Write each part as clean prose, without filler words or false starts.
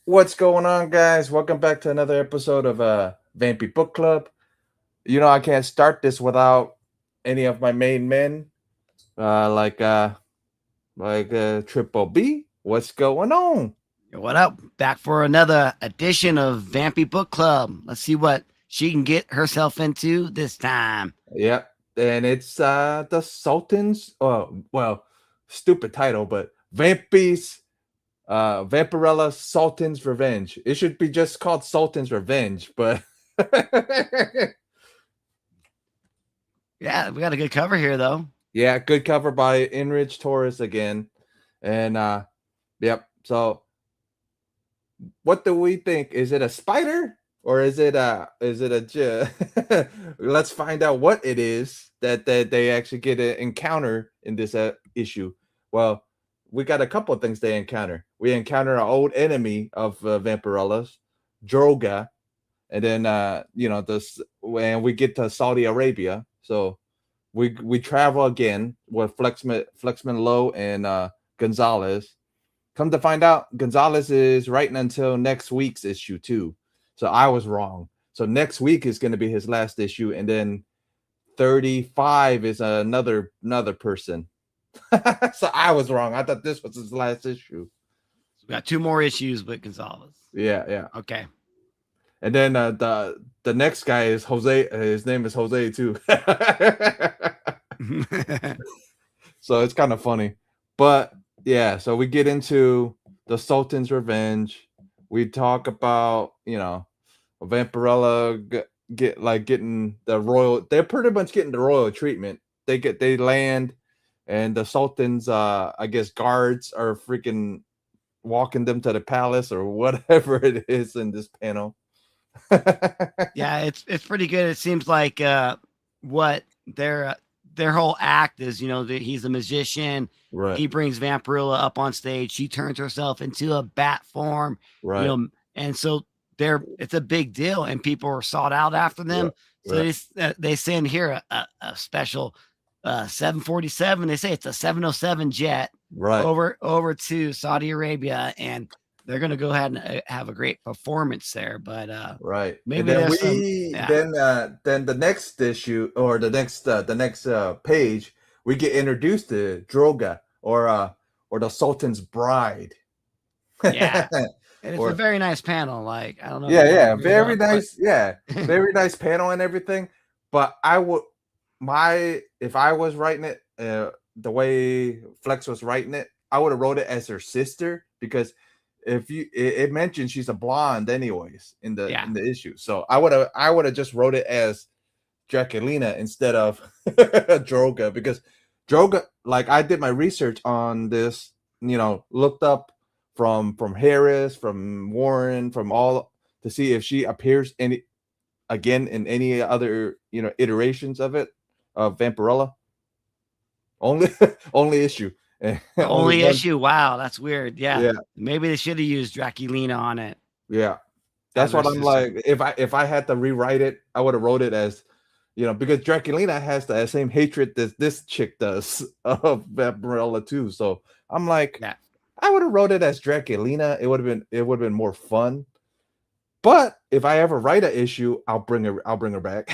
What's going on, guys? Welcome back to another episode of Vampy Book Club. You know, I can't start this without any of my main men, uh, like uh, like Triple B. What's going on? What up? Back for another edition of Vampy Book Club. Let's see what she can get herself into this time. Yep, and it's the Sultans. Oh, well, stupid title, but Vampirella Sultan's Revenge. It should be just called Sultan's Revenge, but Yeah, we got a good cover here, though. yeah, good cover by Enrich Torres again. And yep. So what do we think? Is it a spider or is it a let's find out what it is that they actually get an encounter in this issue. Well, we got a couple of things they encounter. We encounter our old enemy of Vampirella's, Droga, and then this when we get to Saudi Arabia. So we travel again with Flexman Lowe and Gonzalez. Come to find out, Gonzalez is writing until next week's issue too. So I was wrong. So next week is going to be his last issue, and then 35 is another person. So I was wrong. I thought this was his last issue. We got two more issues with Gonzalez. Yeah. Okay. And then the next guy is Jose. His name is Jose too. So it's kind of funny, but yeah. So we get into the Sultan's Revenge. We talk about Vampirella getting the royal. They're pretty much getting the royal treatment. They land, and the Sultan's I guess guards are freaking walking them to the palace or whatever it is in this panel. Yeah, it's pretty good. It seems like what their whole act is. He's a magician. Right. He brings Vampirella up on stage. She turns herself into a bat form. Right. And so it's a big deal, and people are sought out after them. Right. So they send here a special 747. They say it's a 707 jet over to Saudi Arabia, and they're going to go ahead and have a great performance there. But right, maybe and then the next issue or the next page, we get introduced to Droga or the Sultan's bride. Yeah. And it's a very nice panel. Like, I don't know. Yeah, very nice. Yeah, very nice panel and everything. But if I was writing it the way Flex was writing it, I would have wrote it as her sister, because it mentions she's a blonde anyways in the issue. So I would have just wrote it as Draculina instead of Droga, because Droga, like, I did my research on this, looked up from Harris, from Warren, from all, to see if she appears in any other iterations of Vampirella. Only issue. Only issue. Wow, that's weird. Yeah. Maybe they should have used Draculina on it. Yeah. That's what I'm like. If I had to rewrite it, I would have wrote it as, because Draculina has the same hatred that this chick does of Vampirella too. So I'm like, I would have wrote it as Draculina. It would have been more fun. But if I ever write an issue, I'll bring her back.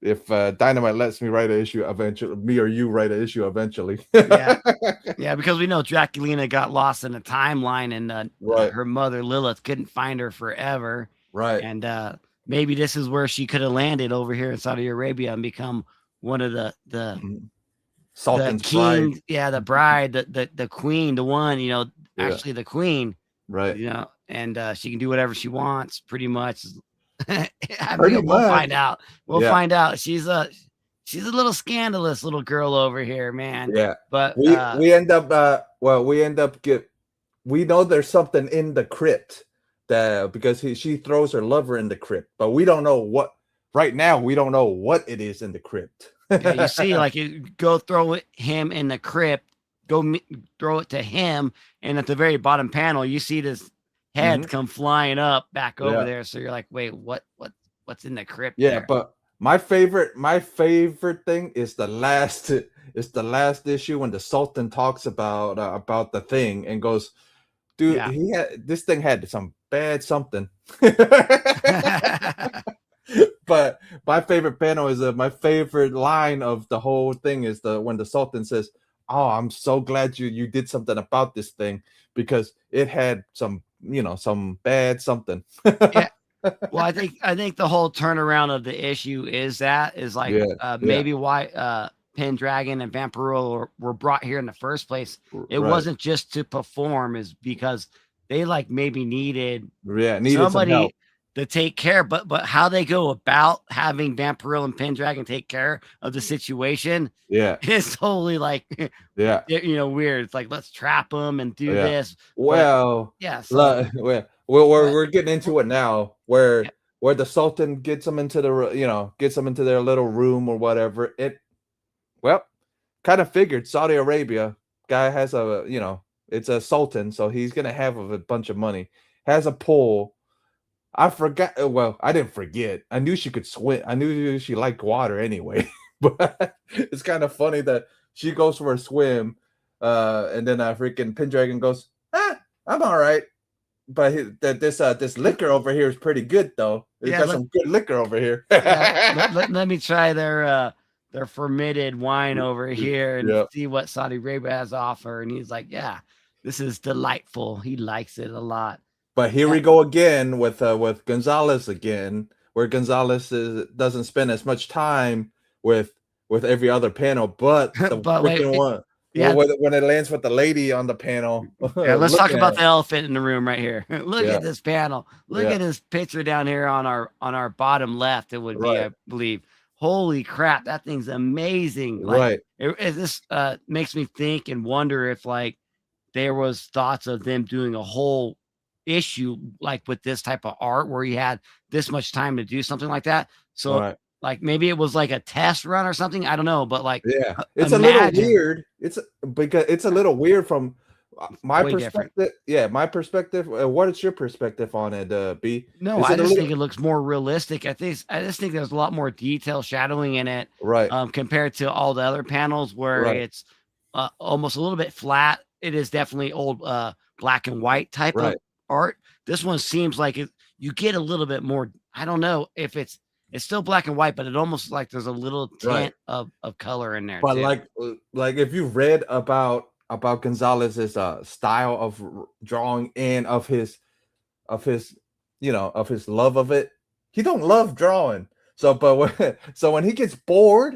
if Dynamite lets me write an issue eventually, me or you write an issue eventually. Yeah, because we know Draculina got lost in a timeline, and her mother Lilith couldn't find her forever. Right. And maybe this is where she could have landed over here in Saudi Arabia and become one of the Sultan's king. bride. Yeah, the bride, the queen, the one, actually the queen. Right. And she can do whatever she wants, pretty much. We'll find out. Find out. She's a little scandalous little girl over here, man. Yeah. But we end up we know there's something in the crypt, because she throws her lover in the crypt, but we don't know what. Right now, we don't know what it is in the crypt. Yeah, you see, like, you go throw him in the crypt, throw it to him, and at the very bottom panel, you see this head come flying up back over there. So you're like, wait, what's in the crypt? Yeah, there? But my favorite thing is the last issue when the Sultan talks about the thing and goes, dude, Yeah. this thing had some bad something. But my favorite panel is my favorite line of the whole thing is when the Sultan says, "Oh, I'm so glad you did something about this thing because it had some some bad something." Yeah. Well, I think the whole turnaround of the issue is like Yeah, yeah, maybe why Pendragon and Vampirella were brought here in the first place. It right. wasn't just to perform, is because they like maybe needed Yeah, needed some help. somebody to take care, but how they go about having Vampirella and Pendragon take care of the situation Yeah, is totally like yeah, weird. It's like, let's trap them and do yeah. this, but Well, yeah. So well, but we're getting into it now, yeah, where the Sultan gets them into gets them into their little room or whatever. Well, kind of figured Saudi Arabia guy has it's a sultan, so he's gonna have a bunch of money. Has a pool. I forgot. Well, I didn't forget. I knew she could swim. I knew she liked water anyway. But it's kind of funny that she goes for a swim, and then freaking Pendragon goes, "Ah, I'm all right." But this liquor over here is pretty good though. It's yeah. got some good liquor over here. Yeah, let me try their fermented wine over here and Yeah. see what Saudi Arabia has to offer. And he's like, yeah, this is delightful. He likes it a lot. But here Yeah, we go again with Gonzalez again, where Gonzalez doesn't spend as much time with every other panel, but the but wait, freaking one. Well, yeah, when it lands with the lady on the panel, yeah. Let's talk looking about at the elephant in the room right here. Look yeah, at this panel. Look yeah, at this picture down here on our bottom left. It would be, right, I believe. Holy crap, that thing's amazing. Like right, this makes me think and wonder if like there was thoughts of them doing a whole issue like with this type of art where he had this much time to do something like that. So right. like maybe it was like a test run or something. I don't know, but like Yeah, it's a little imagine weird. It's because it's a little weird from my way different. perspective. Yeah, my perspective. What is your perspective on it, B? No, Is I it a just little think it looks more realistic. I just think there's a lot more detail shadowing in it right, compared to all the other panels where right, it's almost a little bit flat. It is definitely old black and white type of right, art. This one seems like you get a little bit more. I don't know if it's still black and white, but it almost like there's a little right? tint of color in there But too. like if you read about Gonzalez's style of drawing and of his of his love of it, he don't love drawing. So, but so when he gets bored,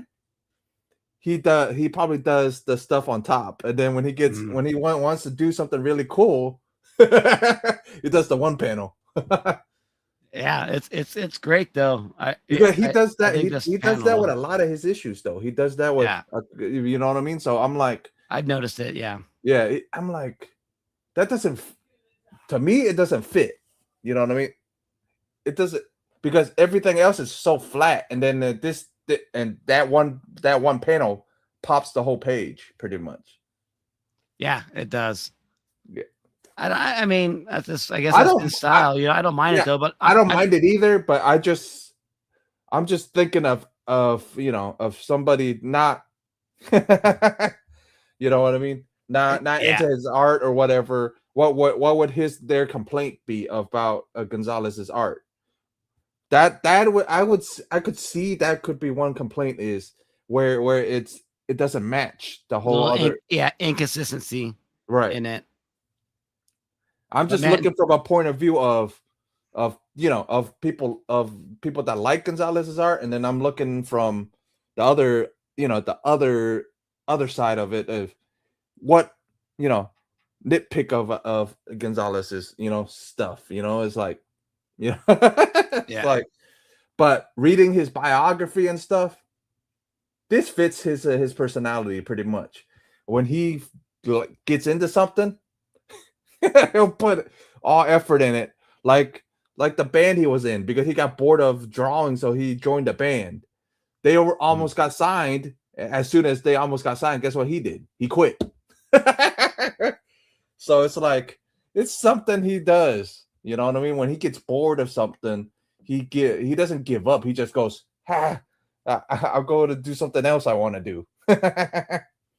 he probably does the stuff on top, and then Mhm. when he wants to do something really cool, he does the one panel. Yeah, it's great though. Because I think this he does panel that with a alone. lot of his issues though. He does that with Yeah, you know what I mean. So I'm like, I've noticed it. Yeah. yeah, I'm like that doesn't to me it doesn't fit. You know what I mean? It doesn't because everything else is so flat, and then and that one panel pops the whole page pretty much. Yeah, it does. Yeah. I mean, that's just, I guess I that's don't his style. I don't mind it yeah, though, but I don't mind it either, but I'm just thinking of of somebody not you know what I mean? Not yeah. into his art or whatever. What would their complaint be about Gonzalez's art? That would I could see that could be one complaint is where it doesn't match the whole Little other inconsistency right. in it. I'm But just man, looking from a point of view of of people that like Gonzalez's art, and then I'm looking from the other the other side of it of what nitpick of Gonzalez's stuff. It's like it's yeah. like but reading his biography and stuff, this fits his personality pretty much. When he gets into something, he'll put all effort in it, like the band he was in because he got bored of drawing, so he joined a band. They Mhm. almost got signed. As soon as they almost got signed, guess what he did? He quit. So it's like it's something he does. You know what I mean? When he gets bored of something, he doesn't give up. He just goes, ha, I'll go to do something else I want to do.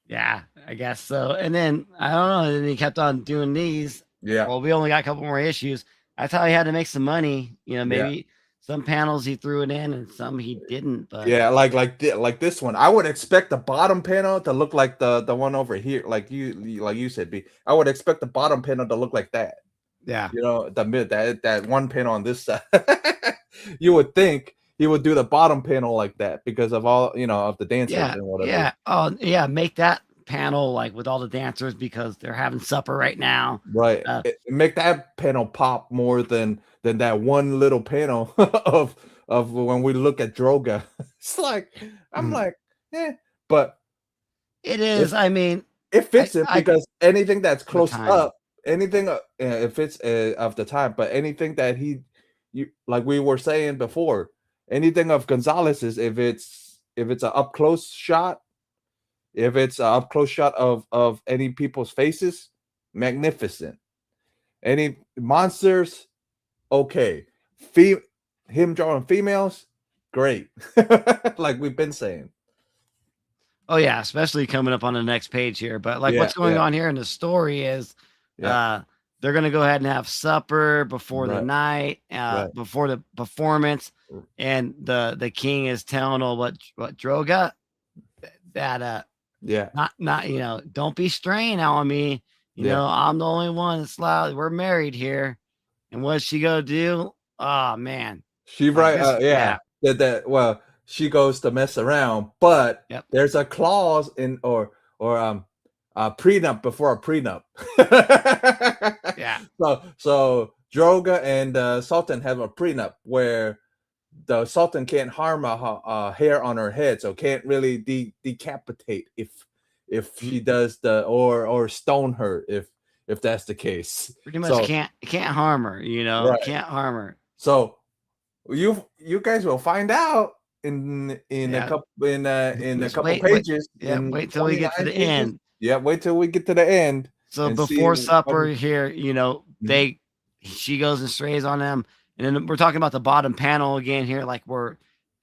Yeah, I guess so. And then I don't know. And then he kept on doing these. Yeah. Well, we only got a couple more issues. That's how he had to make some money. Yeah. Maybe some panels he threw it in and some he didn't. But Yeah, like this one. I would expect the bottom panel to look like the one over here, like you said, B. I would expect the bottom panel to look like that. yeah, The mid that one panel on this side. You would think he would do the bottom panel like that because of all of the dancers and whatever. yeah. Oh, yeah. Make that panel like with all the dancers because they're having supper right now. Right. Make that panel pop more than that one little panel of when we look at Droga. It's like I'm like, but It it, is. I mean, it fits it I because anything that's the close time. up, anything it fits of the time, but anything that you like we were saying before, anything of Gonzalez's, if it's an up close shot, if it's an up close shot of any people's faces, magnificent. Any monsters, okay. Him drawing females, great. Like we've been saying. Oh yeah, especially coming up on the next page here. But like Yeah, what's going on here in the story is they're gonna go ahead and have supper before the right, night, right. before the performance, and the king is telling what Droga that Yeah. not don't be straying on me. I'm the only one that's loud. We're married here. And what's she gonna do? Oh man. She Like right, this, yeah. yeah. Well, she goes to mess around, but Yep. there's a clause in or a prenup before a prenup. Yeah. So Droga and Sultan have a prenup where the Sultan can't harm a hair on her head, so can't really decapitate if she does or stone her if that's the case. Pretty much So can't harm her, right. can't harm her. So you guys will find out in a Yeah. couple in a Just couple wait. pages Yeah, in wait till we get to 29 the pages. end. Yeah, wait till we get to the end So and see before what supper here, Mhm. she goes and strays on them. And then we're talking about the bottom panel again here, like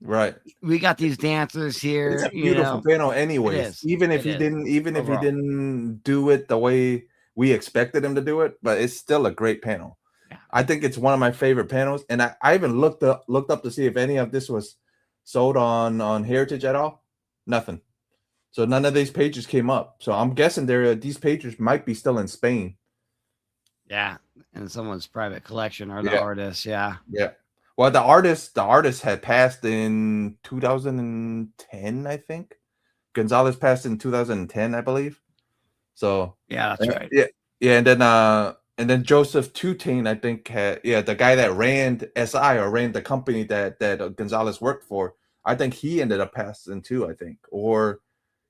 Right. we got these dancers It's here, a beautiful panel It anyways. is. It is Even if he overall. didn't do it the way we expected him to do it, but it's still a great panel. Yeah. I think it's one of my favorite panels, and I even looked up to see if any of this was sold on Heritage at all. Nothing. So none of these pages came up. So I'm guessing these pages might be still in Spain. Yeah. And someone's private collection or the Yeah. artist. Yeah. Yeah. Well, the artist had passed in 2010, I think. Gonzalez passed in 2010, I believe. So Yeah, that's right. yeah, and then Joseph Tutane, I think, the guy that ran SI or ran the company that Gonzalez worked for. I think he ended up passing too. I think, or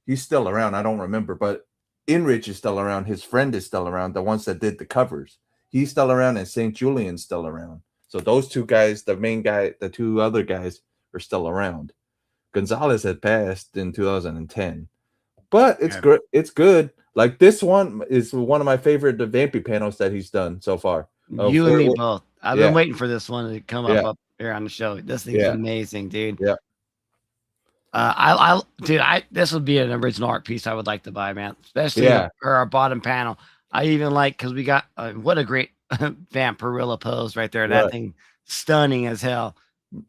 he's still around. I don't remember, but Inrich is still around. His friend is still around. The ones that did the covers, he's still around, and St. Julian's still around. So those two guys, the main guy, the two other guys, are still around. Gonzalez had passed in 2010, but it's Yeah. good. It's good. Like this one is one of my favorite Vampy panels that he's done so far. You and me both. I've been Yeah, waiting for this one to come yeah, up here on the show. This thing's yeah, amazing, dude. yeah, Dude, this would be an original art piece I would like to buy, man. Especially yeah. for our bottom panel. I even like because we got what a great Vampirella pose right there. That Right. thing stunning as hell.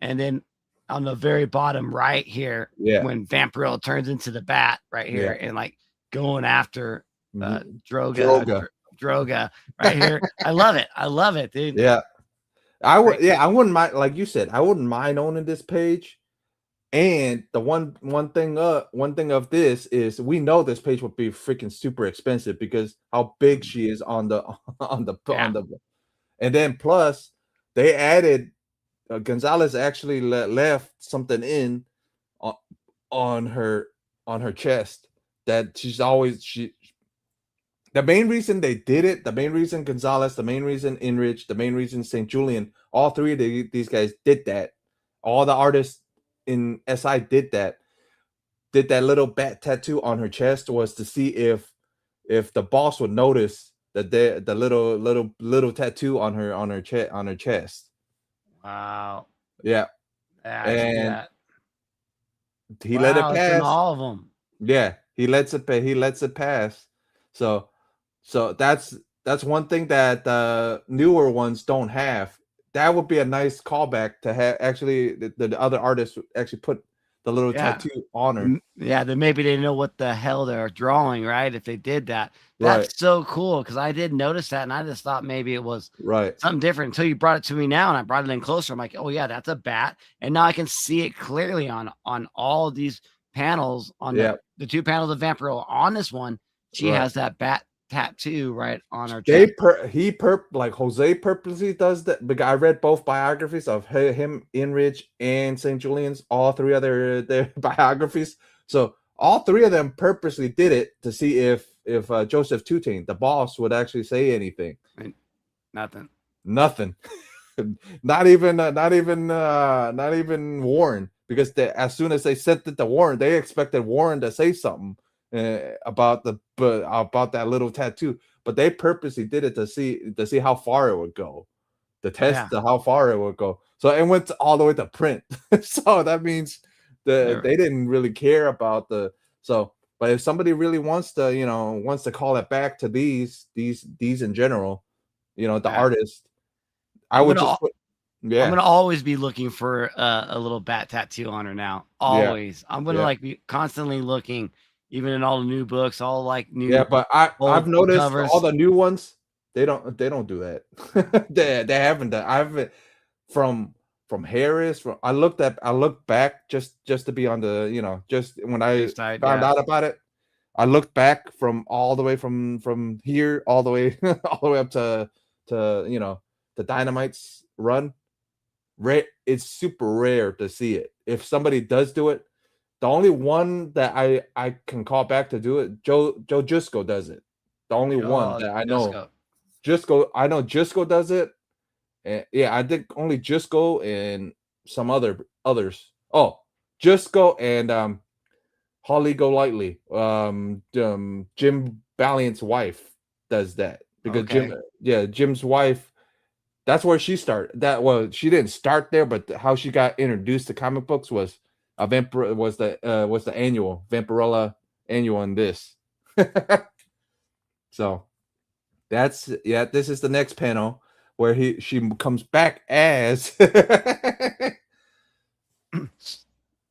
And then on the very bottom right here, Yeah, when Vampirella turns into the bat right here yeah. and like going after Droga. Droga right here. I love it. I love it, dude. Yeah, I would. Great. Yeah, I wouldn't mind. Like you said, I wouldn't mind owning this page. And the one thing of this is we know this page would be freaking super expensive because how big she is on the on the and then plus they added Gonzalez actually left something in on, on her chest that the main reason they did it, the main reason Gonzalez, the main reason Inrich, the main reason St. Julian, all three of these guys did that. All the artists in SI did that little bat tattoo on her chest was to see if the boss would notice that the little tattoo on her chest. Wow. Yeah, Yeah, I see and that. he let it It's in pass. all of them. Yeah, he lets it pass. So that's one thing that the newer ones don't have. That would be a nice callback to have actually the other artists actually put the little tattoo on her. Yeah, then maybe they know what the hell they're drawing, right? If they did that. Right. That's so cool because I did notice that and I just thought maybe it was Right. something different until you brought it to me now and I brought it in closer. I'm like, oh yeah, that's a bat. And now I can see it clearly on all of these panels on the 2 panels of Vampirella. On this one, she has that bat tattoo right on her chest. Like Jose purposely does that because I read both biographies of him, Inridge, and St. Julian's, all 3 other their biographies. So all 3 of them purposely did it to see if Joseph Tutane, the boss, would actually say anything. Nothing. not even Warren, because as soon as they sent it to Warren, they expected Warren to say something about that little tattoo, but they purposely did it to see how far it would go, the test how far it would go. So it went all the way to print. So that means they didn't really care about but if somebody really wants to call it back to these in general, the artist, I would just put, I'm gonna always be looking for a little bat tattoo on her now. Always. I'm gonna like be constantly looking, even in all the new books, all like new. Yeah, but I've noticed covers. All the new ones, they don't do that. they haven't done. I've from Harris. I looked back just to be on the just when I found out about it. I looked back from all the way from here all the way up to the Dynamite's run. It's super rare to see it. If somebody does do it, the only one that I can call back to do it, Joe Jusko does it. The only one that I know. I know Jusko does it. And yeah, I think only Jusko and some others. Oh, Jusko and Holly Golightly. Jim Valiant's wife does that because Jim's wife. That's where she started. She didn't start there, but how she got introduced to comic books was the annual Vampirella annual in this. So this is the next panel where she comes back as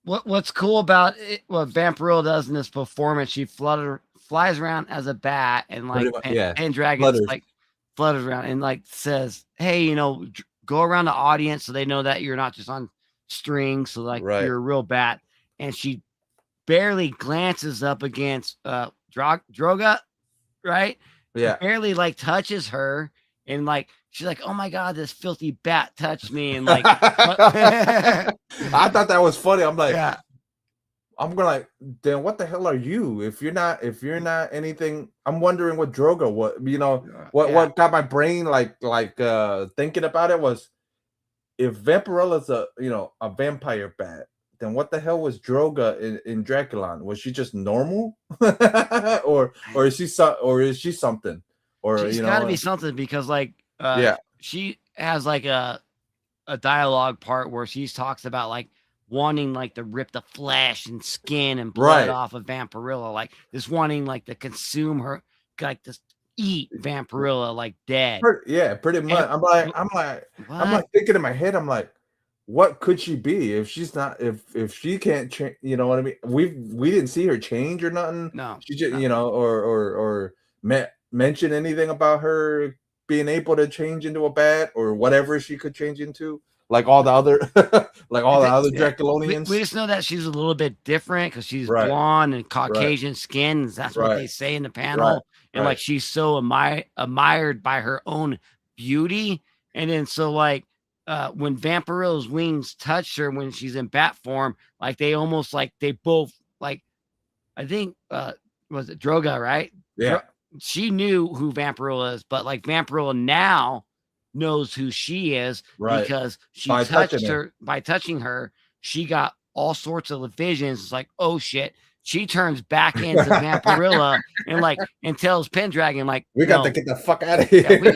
what's cool about it, what Vampirella does in this performance, she flies around as a bat and like Pendragon's like flutters around and like says, hey, go around the audience so they know that you're not just on strings, so like you're a real bat. And she barely glances up against Droga, right? Yeah, barely like touches her, and like she's like, oh my god, this filthy bat touched me, and like I thought that was funny. I'm like, I'm gonna like, then what the hell are you? If you're not anything, I'm wondering what Droga, what got my brain like thinking about it was, if Vampirella's a vampire bat, then what the hell was Droga in Draculon? Was she just normal, or is she something? Or she's got to be something, because like she has like a dialogue part where she talks about like wanting like to rip the flesh and skin and blood off of Vampirella, like this wanting like to consume her, like to eat Vampirella like dead. Pretty much. And I'm like thinking in my head, I'm like, what could she be if she's not, if she can't change? You know what I mean? We didn't see her change or nothing. No, she just or mention anything about her being able to change into a bat or whatever she could change into. Like all the other, Draculonians. We just know that she's a little bit different because she's blonde and Caucasian skin. That's what they say in the panel. And like she's so admired by her own beauty. And then so like when Vampirella's wings touch her when she's in bat form, like they almost like they both like, I think was it Droga, right? Yeah. She knew who Vampirella is, but like Vampirella now knows who she is because she touched her. By touching her, she got all sorts of visions. It's like, oh shit, she turns back into Vampirella and tells Pendragon like, we got to get the fuck out of here. We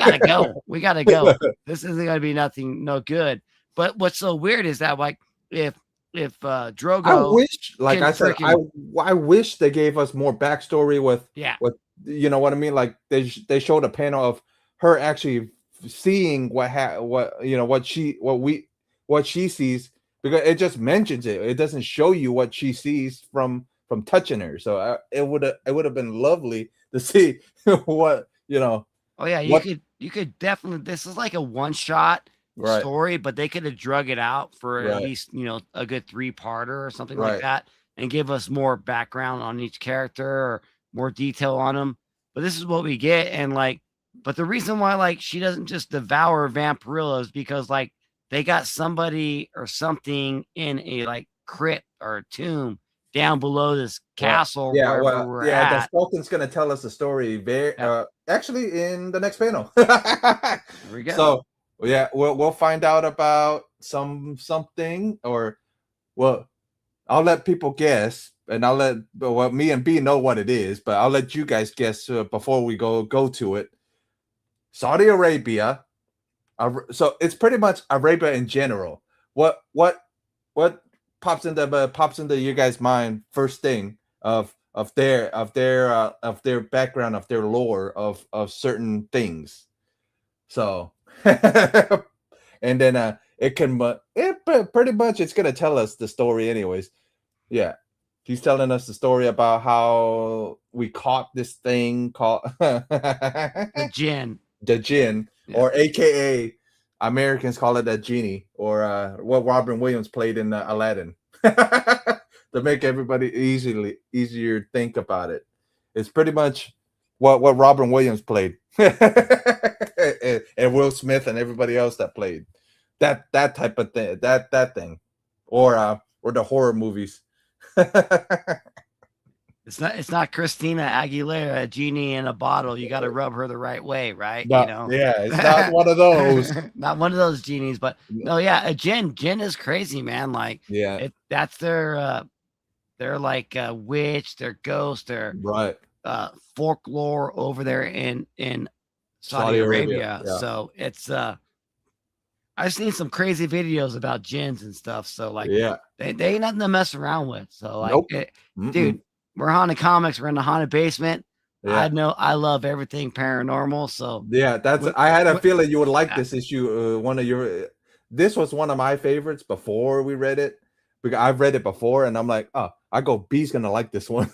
gotta go. This isn't gonna be no good. But what's so weird is that like if I Drogo wish, like can I said, freaking I wish they gave us more backstory yeah. with you know what I mean. Like they showed a panel of her actually seeing what you know what she sees, because it just mentions it. It doesn't show you what she sees from touching her. So it would have been lovely to see what you know Oh yeah, what you could definitely. This is like a one shot right story, but they could have drug it out for at right least a good 3-parter or something like right that, and give us more background on each character or more detail on them. But this is what we get, and like, but the reason why like she doesn't just devour Vampirilla is because like they got somebody or something in a like crypt or a tomb down below this castle wherever we're yeah. The at. Sultan's gonna tell us the story very Yeah, actually in the next panel. there we go. So yeah, we'll find out about something, or well, I'll let people guess, and I'll let well me and B know what it is, but I'll let you guys guess before we go to it. Saudi Arabia. So it's pretty much Arabia in general. What pops into you guys' mind first thing of their background, of their lore, of certain things. So and then it can pretty much it's gonna tell us the story anyways. Yeah. He's telling us the story about how we caught this thing called The gin. the Jinn, Yeah. or AKA Americans call it a genie, or what Robin Williams played in Aladdin, to make everybody easier think about it. It's pretty much what Robin Williams played, and Will Smith and everybody else that played that type of thing, that thing, or the horror movies. It's not Christina Aguilera, a genie in a bottle. You got to rub her the right way, right? But yeah, it's not one of those. Not one of those genies, but no, yeah, a gin. Gin is crazy, man. Like Yeah, that's their like witch, their ghost, their right. folklore over there in Saudi Saudi Arabia. Arabia. Yeah. So it's I've seen some crazy videos about gins and stuff. So like Yeah. they ain't nothing to mess around with. So like Nope. dude, we're haunted comics, we're in the haunted basement. I Yeah. know I love everything paranormal. So Yeah, I had a feeling you would like yeah. this issue. This was one of my favorites before we read it, because I've read it before, and I'm like, oh, I go, B's gonna like this one.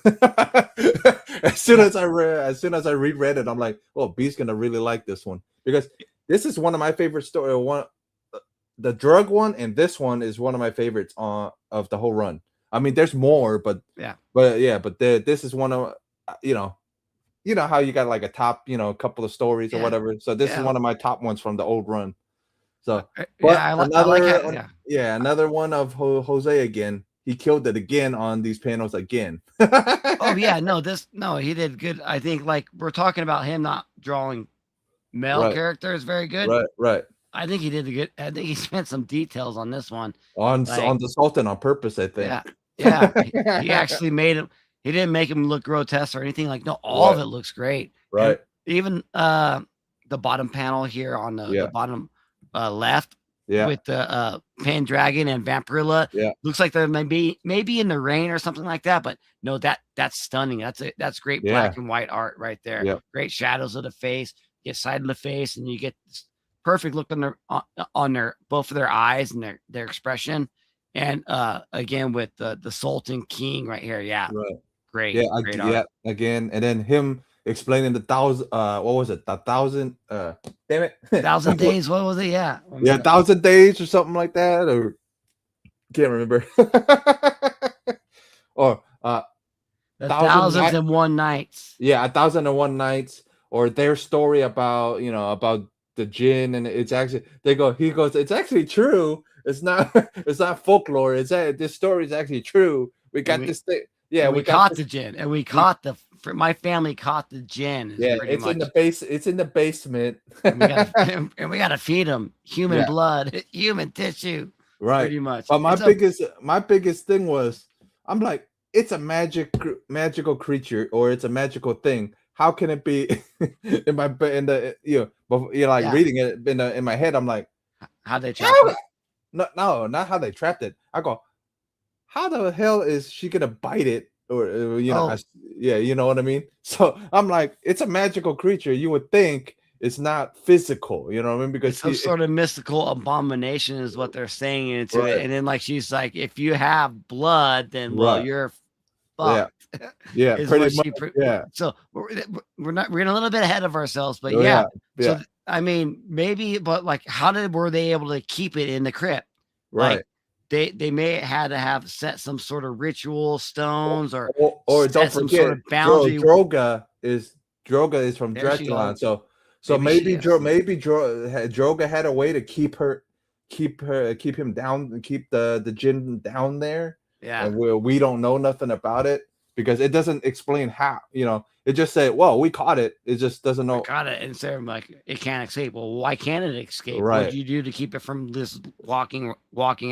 As soon as I reread it, I'm like, oh, B's gonna really like this one, because this is one of my favorite story. The drug one and this one is one of my favorites of the whole run. I mean, there's more, but this is one of you know how you got like a top, a couple of stories or whatever. So this is one of my top ones from the old run. So, but I another, another one of Jose again. He killed it again on these panels again. Oh yeah, no, he did good. I think like we're talking about him not drawing male characters very good. Right. I think he did a good. I think he spent some details on this one on the Sultan on purpose, I think. Yeah. He actually made him. He didn't make him look grotesque or anything. Like no, all of it looks great. Right. And even the bottom panel here on the bottom left with the Pendragon and Vampirella. Looks like they're maybe in the rain or something like that. But no, that's stunning. That's great black and white art right there. Yeah. Great shadows of the face. Get side of the face, and you get this perfect look on their both of their eyes and their expression. And again with the Sultan King right here. Yeah. Right. Great. Yeah. Great art. Again. And then him explaining the 1,000 what was it? 1,000 damn it. 1,000 days. What was it? Yeah. 1,000 days or something like that, or can't remember. Or 1,001 nights. Yeah, 1,001 nights, or their story about about the jinn, and it's actually he goes, it's actually true. It's not folklore. This story is actually true. We got this thing. Yeah, we caught the jinn, and we caught my family caught the jinn. Yeah, it's in the base. It's in the basement. and we gotta feed them human blood, human tissue. Right. Pretty much. But my biggest thing was, I'm like, it's a magical creature, or it's a magical thing. How can it be reading it in my head? I'm like, how they trapped it? No, not how they trapped it. I go, how the hell is she gonna bite it? Or Oh, yeah, you know what I mean. So I'm like, it's a magical creature. You would think it's not physical, you know what I mean? it's Because some sort of mystical abomination is what they're saying into it. right, And then like she's like, if you have blood, then well, right, you're yeah, fucked. yeah, Is pretty what much, she yeah, so we're getting a little bit ahead of ourselves, but oh yeah. yeah, So yeah, I mean, maybe, but like, were they able to keep it in the crypt? Like right. they may had to have set some sort of ritual stones or Or don't set some sort forget, of boundary. Droga is from There she Dracula. goes. So Maybe she maybe is. Droga had a way to keep him down, keep the Jinn down there, Yeah. and we don't know nothing about it because it doesn't explain how. It just say, well, we caught it. It just doesn't We know. got it. And so I'm like, it can't escape. Well, why can't it escape? What'd Right, you do to keep it from this walking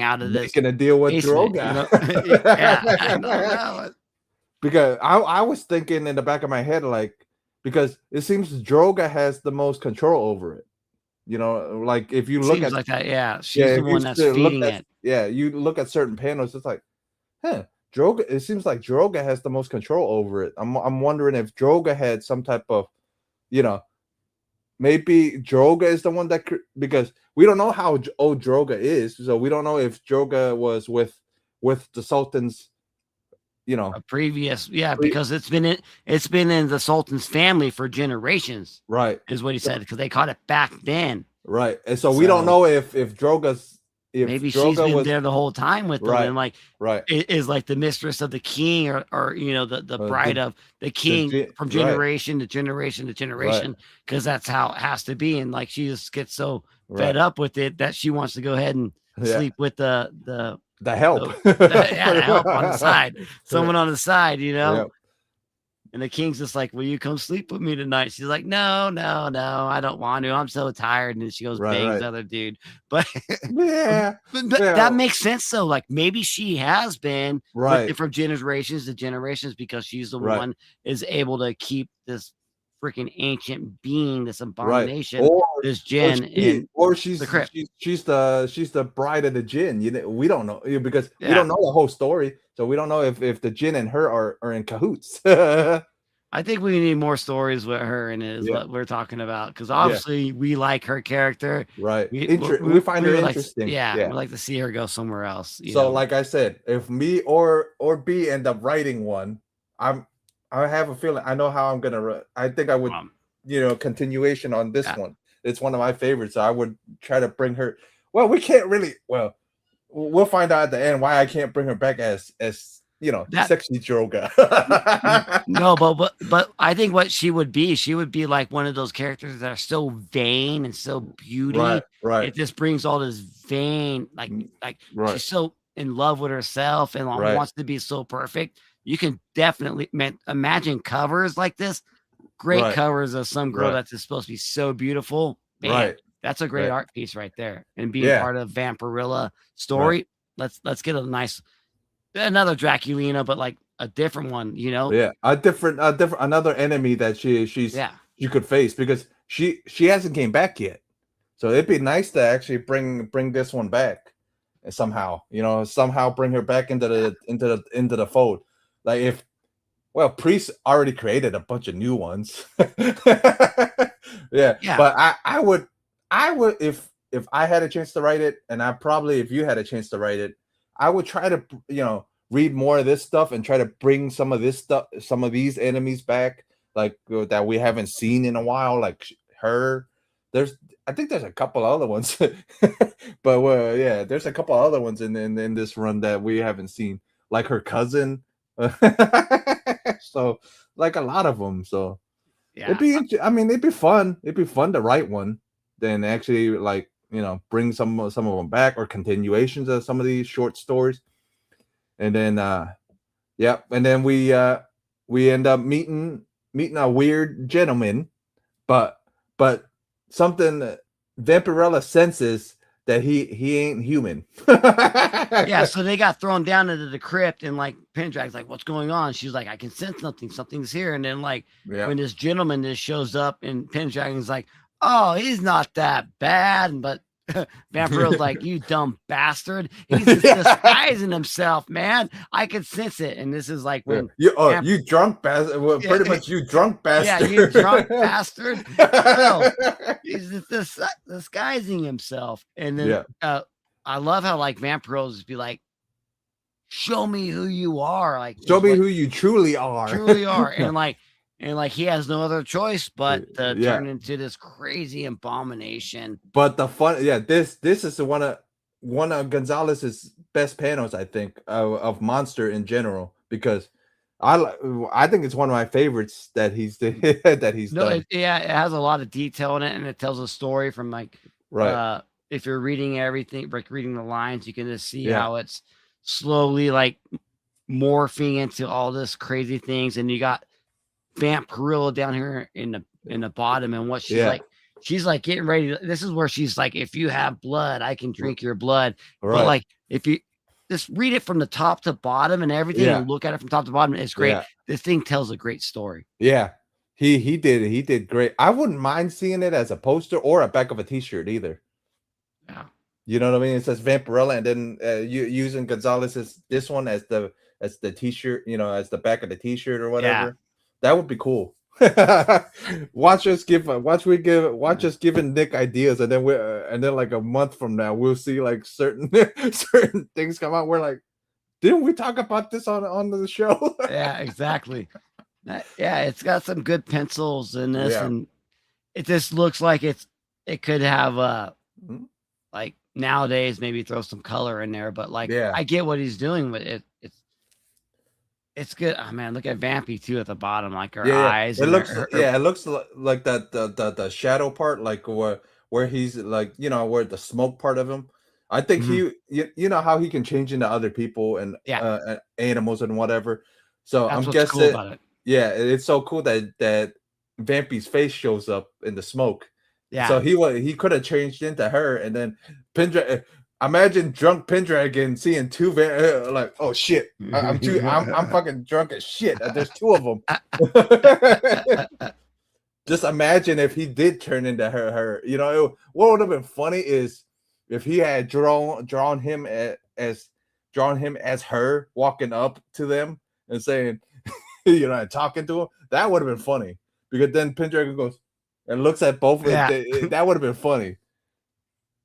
out of this making a deal with basement? You Droga. know? Yeah, I don't know. Because I was thinking in the back of my head, like, because it seems Droga has the most control over it. Like if you look Seems at like that. Yeah. yeah, She's the if you one that's feeding it. you look at certain panels, it's like, huh, Droga. It seems like Droga has the most control over it. I'm wondering if Droga had some type of, you know, maybe Droga is the one that because we don't know how old Droga is, so we don't know if Droga was with the Sultan's, you know, A previous, yeah, pre- because it's been in the Sultan's family for generations, right. is what he said, because they caught it back then. Right. And so we don't So know if maybe she's Droga been was there the whole time with them, right, and like right. is like the mistress of the king, or the bride The of the king from right, generation to generation to right, generation, because that's how it has to be. And like she just gets so fed right. up with it that she wants to go ahead and Yeah. sleep with The help. the help on the side, Yeah. someone on the side, Yeah. And the king's just like, "Will you come sleep with me tonight?" She's like, "No, no, no, I don't want to. I'm so tired." And then she goes Right, bangs right. the other dude. But, Yeah. that Yeah. makes sense though. Like maybe she has been with Right, different generations to generations because she's the right, one is able to keep this freaking ancient being, this right. abomination, Or this Jinn she in or the crypt. she's the bride of the Jinn. We don't know because we Yeah. don't know the whole story. So we don't know if the Jinn and her are in cahoots. I think we need more stories with her, and is Yeah. what we're talking about, because Yeah. obviously we like her character. Right. We We find her would like interesting. yeah, Yeah. we like to see her go somewhere else, So, like I said, if me or B end up writing one, I have a feeling I know how I'm gonna. I think I would, Um, continuation on this yeah. one. It's one of my favorites. So I would try to bring her. Well, we can't really. Well, we'll find out at the end why I can't bring her back as That sexy Droga. no, but I think what she would be like one of those characters that are so vain and so Right. beauty. Right. It just brings all this vain, like Right. she's so in love with herself and Right. wants to be so perfect. You can definitely imagine covers like this, great Right. covers of some girl Right. that's just supposed to be so beautiful. Man, Right. that's a great Right. art piece right there. And being Yeah. part of Vampirella Right. story, let's get a nice another Draculina, but like a different one, Yeah, a different another enemy that Yeah. she could face because she hasn't came back yet. So it'd be nice to actually bring this one back somehow. Somehow bring her back into the fold. Like if well, Priest already created a bunch of new ones. Yeah, Yeah. but I would if I had a chance to write it, and I probably if you had a chance to write it, I would try to read more of this stuff and try to bring some of this stuff, some of these enemies back, like that we haven't seen in a while, like her. I think there's a couple other ones, but yeah, there's a couple other ones in this run that we haven't seen, like her cousin. So like a lot of them. So Yeah. I mean, it'd be fun. It'd be fun to write one, then actually like bring some of them back or continuations of some of these short stories, and then yeah, and then we end up meeting a weird gentleman, but something Vampirella senses that he ain't human. Yeah. So they got thrown down into the crypt, and like Pendrag's like, "What's going on?" She's like, "I can sense something. Something's here." And then like Yeah, when this gentleman just shows up, and Pendragon's like, "Oh, he's not that bad," but Vampirella's like, you dumb bastard. He's just disguising himself, man. I could sense it. And this is like when you drunk bastard. Well, yeah, pretty much you drunk bastard. you drunk bastard. No, he's just disguising himself. And then I love how like Vampirella's just be like, show me who you are. Like, show me who you truly are. And like he has no other choice but to turn into this crazy abomination. But the fun, this is one of Gonzalez's best panels, I think, of Monster in general, because I think it's one of my favorites that he's done. It has a lot of detail in it, and it tells a story from like if you're reading everything, like reading the lines, you can just see how it's slowly like morphing into all this crazy things, and you got Vampirella down here in the bottom, and what she's like getting ready to, this is where she's like, if you have blood, I can drink your blood. But like if you just read it from the top to bottom and everything and look at it from top to bottom, it's great. This thing tells a great story. He did great. I wouldn't mind seeing it as a poster or a back of a t-shirt either. You know what I mean? It says Vampirella, and then you using Gonzalez's this one as the t-shirt, as the back of the t-shirt or whatever. That would be cool. Watch us giving Nick ideas, and then like a month from now we'll see like certain things come out. We're like, didn't we talk about this on the show? Yeah, exactly. It's got some good pencils in this, and it just looks like it could have like nowadays maybe throw some color in there, but like I get what he's doing with it. It's good. Oh man, look at Vampy too at the bottom, like her eyes. It looks it looks like that the shadow part, like where he's like, where the smoke part of him. I think you know how he can change into other people and animals and whatever. So I'm guessing cool about it. Yeah, it's so cool that Vampy's face shows up in the smoke. Yeah. So he could have changed into her, and then Pendragon. Imagine drunk Pendragon seeing two like, oh shit, I'm fucking drunk as shit. There's two of them. Just imagine if he did turn into her. What would have been funny is if he had drawn him as her walking up to them and saying, and talking to him. That would have been funny, because then Pendragon goes and looks at both. That would have been funny.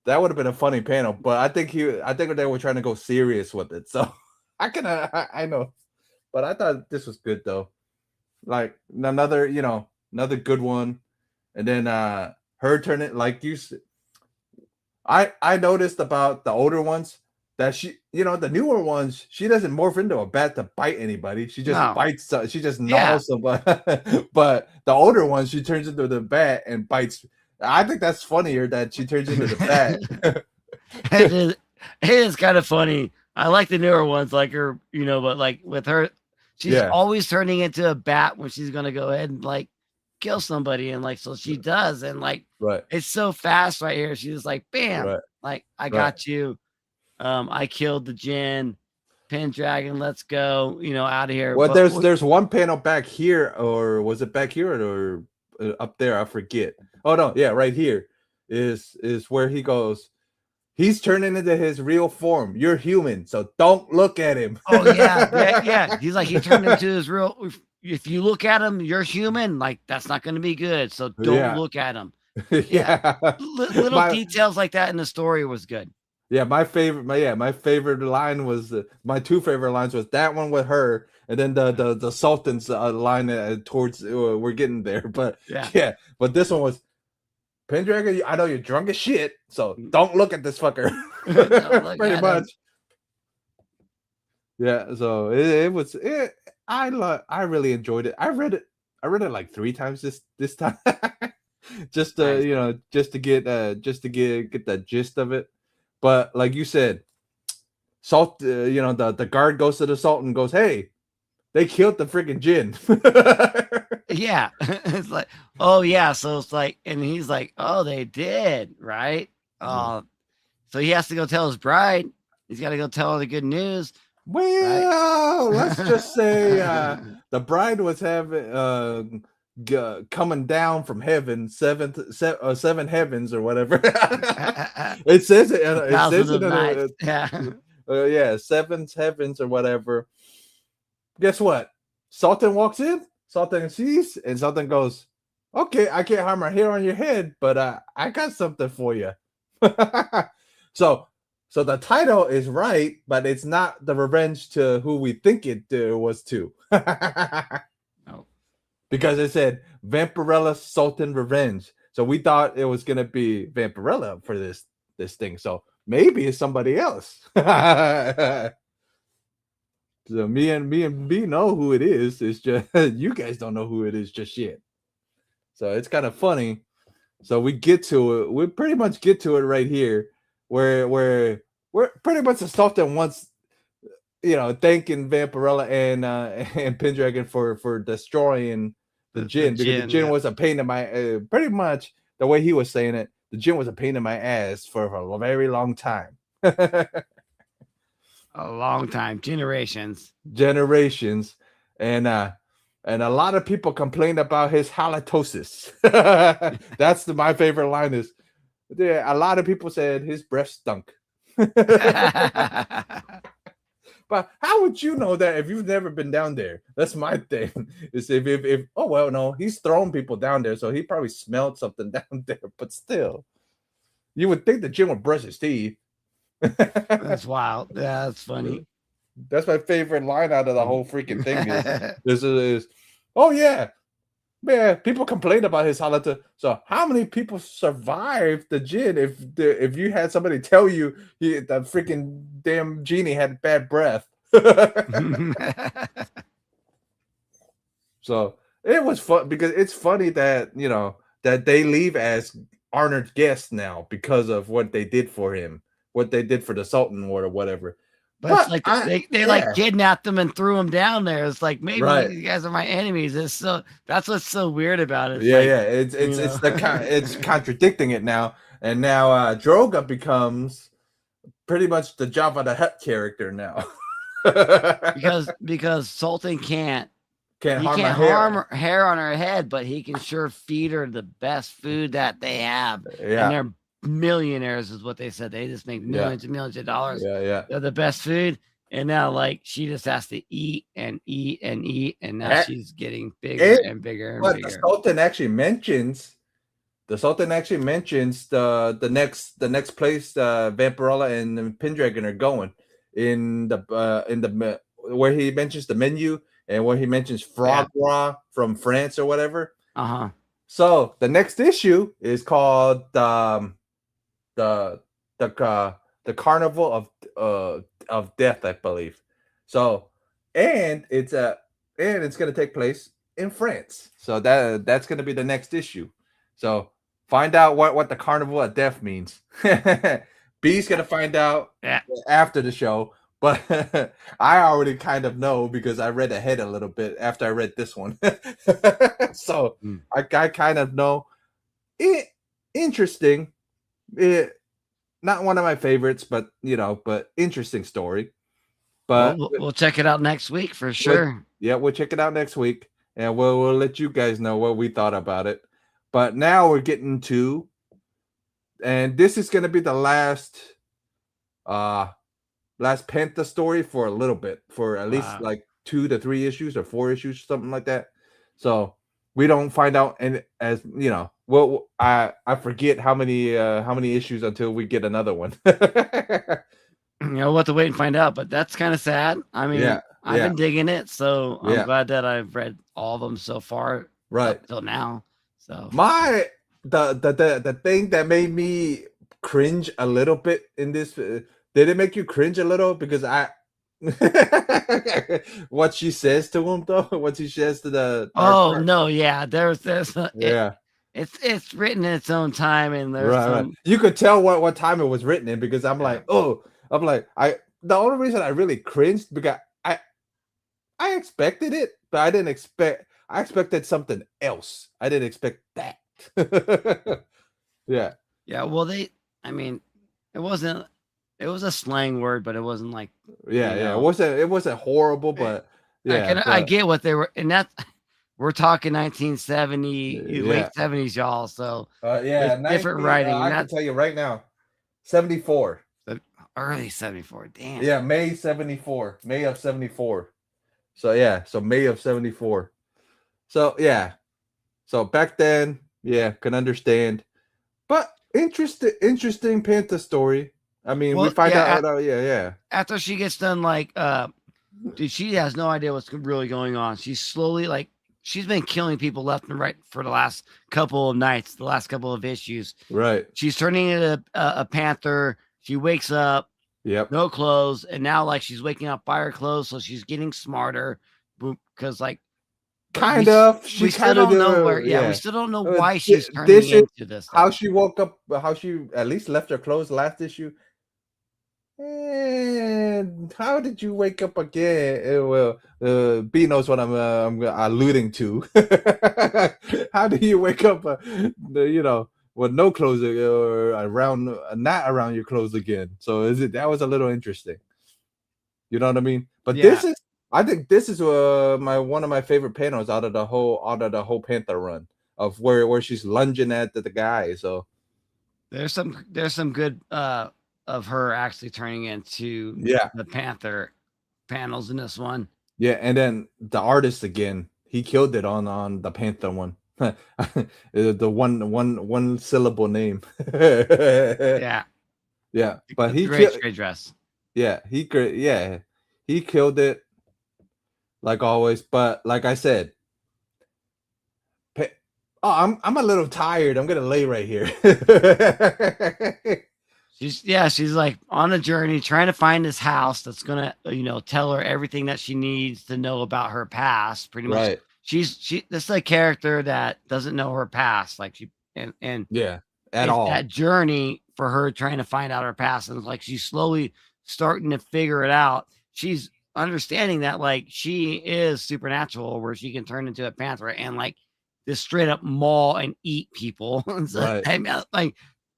That would have been a funny panel, but I think they were trying to go serious with it. So I know, but I thought this was good though. Like another good one, and then her turning, like you said. I noticed about the older ones that she, the newer ones, she doesn't morph into a bat to bite anybody. She just bites. She just gnaws somebody. But the older ones, she turns into the bat and bites. I think that's funnier that she turns into the bat. It is kind of funny. I like the newer ones, like her, but like with her, she's always turning into a bat when she's gonna go ahead and like kill somebody, and like so she does, and like it's so fast right here. She's like, bam, like I got you. I killed the Djinn. Pendragon, let's go, out of here. Well, there's one panel back here, or was it back here or up there? I forget. Oh no, right here is where he goes. He's turning into his real form. You're human, so don't look at him. Oh yeah. He's like, he turned into his real. If you look at him, you're human. Like that's not going to be good. So don't look at him. Little details like that in the story was good. Yeah, my favorite line was my two favorite lines was that one with her, and then the Sultan's line towards we're getting there, but but this one was Pendragon. I know you're drunk as shit, so don't look at this fucker. Pretty much. Yeah, so it was. I really enjoyed it. I read it like 3 times this time, just to get the gist of it. But like you said, the guard goes to the Sultan and goes, "Hey, they killed the freaking Djinn." Yeah, it's like, oh yeah, so it's like, and he's like, oh, they did, right? So he has to go tell his bride. He's got to go tell her the good news. Well, let's just say the bride was having coming down from heaven, seven heavens or whatever. It says it. It Thousand says it of in nights. Yeah. yeah, seven heavens or whatever. Guess what? Sultan walks in. Sultan sees, and Sultan goes, "Okay, I can't harm my hair on your head, but I got something for you." so, so the title is right, but it's not the revenge to who we think it was to. Oh. Because it said Vampirella Sultan Revenge. So we thought it was gonna be Vampirella for this thing. So maybe it's somebody else. So me and B know who it is. It's just you guys don't know who it is just yet. So it's kind of funny. So we get to it. We pretty much get to it right here, where we're pretty much the Sultan wants, thanking Vampirella and Pendragon for destroying the Jinn, because the Jinn Yeah. was a pain in my pretty much the way he was saying it. The Jinn was a pain in my ass for a very long time. A long time, generations. Generations, and a lot of people complained about his halitosis. That's my favorite line is, yeah, a lot of people said his breath stunk. But how would you know that if you've never been down there? That's my thing. Is if oh well, no, he's thrown people down there, so he probably smelled something down there. But still, you would think the Jinn would brush his teeth. That's wild. Yeah, that's funny. That's my favorite line out of the whole freaking thing. Is oh yeah, man. People complain about his halata. So how many people survived the Jinn if you had somebody tell you the freaking damn genie had bad breath? So it was fun because it's funny that that they leave as honored guests now because of what they did for him, what they did for the Sultan or whatever. But it's like they like yeah. kidnapped them and threw them down there. It's like, maybe Right. you guys are my enemies. That's what's so weird about it. It's Yeah, like, yeah. It's contradicting it now, and now Droga becomes pretty much the Jabba the Hutt character now. because Sultan can't harm harm her hair on her head, but he can sure feed her the best food that they have. Yeah. And they're millionaires, is what they said. They just make millions and millions of dollars. Yeah, yeah. They're the best food. And now, like, she just has to eat and eat and eat, and now she's getting bigger and bigger and bigger. The Sultan actually mentions the next place Vampirella and Pendragon are going in the where he mentions the menu and where he mentions frog raw from France or whatever. Uh-huh. So the next issue is called the Carnival of Death, I believe. So and it's going to take place in France. So that's going to be the next issue. So find out what the Carnival of Death means. B's going to find out after the show, but I already kind of know because I read ahead a little bit after I read this one. So I kind of know. Interesting. Not one of my favorites, but interesting story. But we'll check it out next week for sure. We'll check it out next week, and we'll let you guys know what we thought about it. But now we're getting to, and this is going to be the last Panther story for a little bit, for at least like 2 to 3 issues or 4 issues, something like that. So we don't find out, and as well, I forget how many issues until we get another one. We'll have to wait and find out, but that's kind of sad. I mean, I've been digging it, so I'm glad that I've read all of them so far, right, up until now. So the thing that made me cringe a little bit in this, did it make you cringe a little? Because what she says to him though, what she says to the it's written in its own time, and there's right. You could tell what time it was written in, because I'm like the only reason I really cringed because I expected it, but I expected something else. I didn't expect that. Yeah. Well, it was a slang word, but it wasn't like it wasn't horrible, but I get what they were, and we're talking 1970, Yeah. late 70s, y'all. So Yeah, it's different 90. writing, and I can that's tell you right now, 74. the early 74. Damn. Yeah, May 74. May of 74. So yeah, so May of 74. So yeah. So back then, yeah, can understand. But interesting Panther story. I mean, we Well, find yeah. out yeah. After she gets done, like, dude, she has no idea what's really going on. She's slowly like she's been killing people left and right for the last couple of nights, the last couple of issues. Right. She's turning into a panther. She wakes up, Yep. no clothes, and now like she's waking up by her clothes, so she's getting smarter. Because like, but Kind of. we She still kind of don't know do. where. Yeah, we Yeah. still don't know why she's turning This is into this how stuff. she woke up. How she at least left her clothes last issue. And how did you wake up again? Well, B knows what I'm alluding to. How do you wake up, with no clothes or around, not around your clothes again? So that was a little interesting. You know what I mean? But Yeah, I think this is one of my favorite panels out of the whole Panther run of where she's lunging at the guy. So there's some good of her actually turning into yeah, the panther panels in this one. yeah, and then the artist again, he killed it on the Panther one. The one syllable name. Yeah, Yeah, but it's a he great killed. straight dress. Yeah, he killed it like always. But like I said, pa- oh, I'm a little tired. I'm gonna lay right here. She's like on a journey trying to find this house that's gonna, tell her everything that she needs to know about her past. Pretty much, Right. this is a character that doesn't know her past. Like and Yeah. At it's that all. journey for her trying to find out her past, and it's like she's slowly starting to figure it out. She's understanding that like she is supernatural, where she can turn into a panther and like just straight up maul and eat people. So, Right. I mean, like,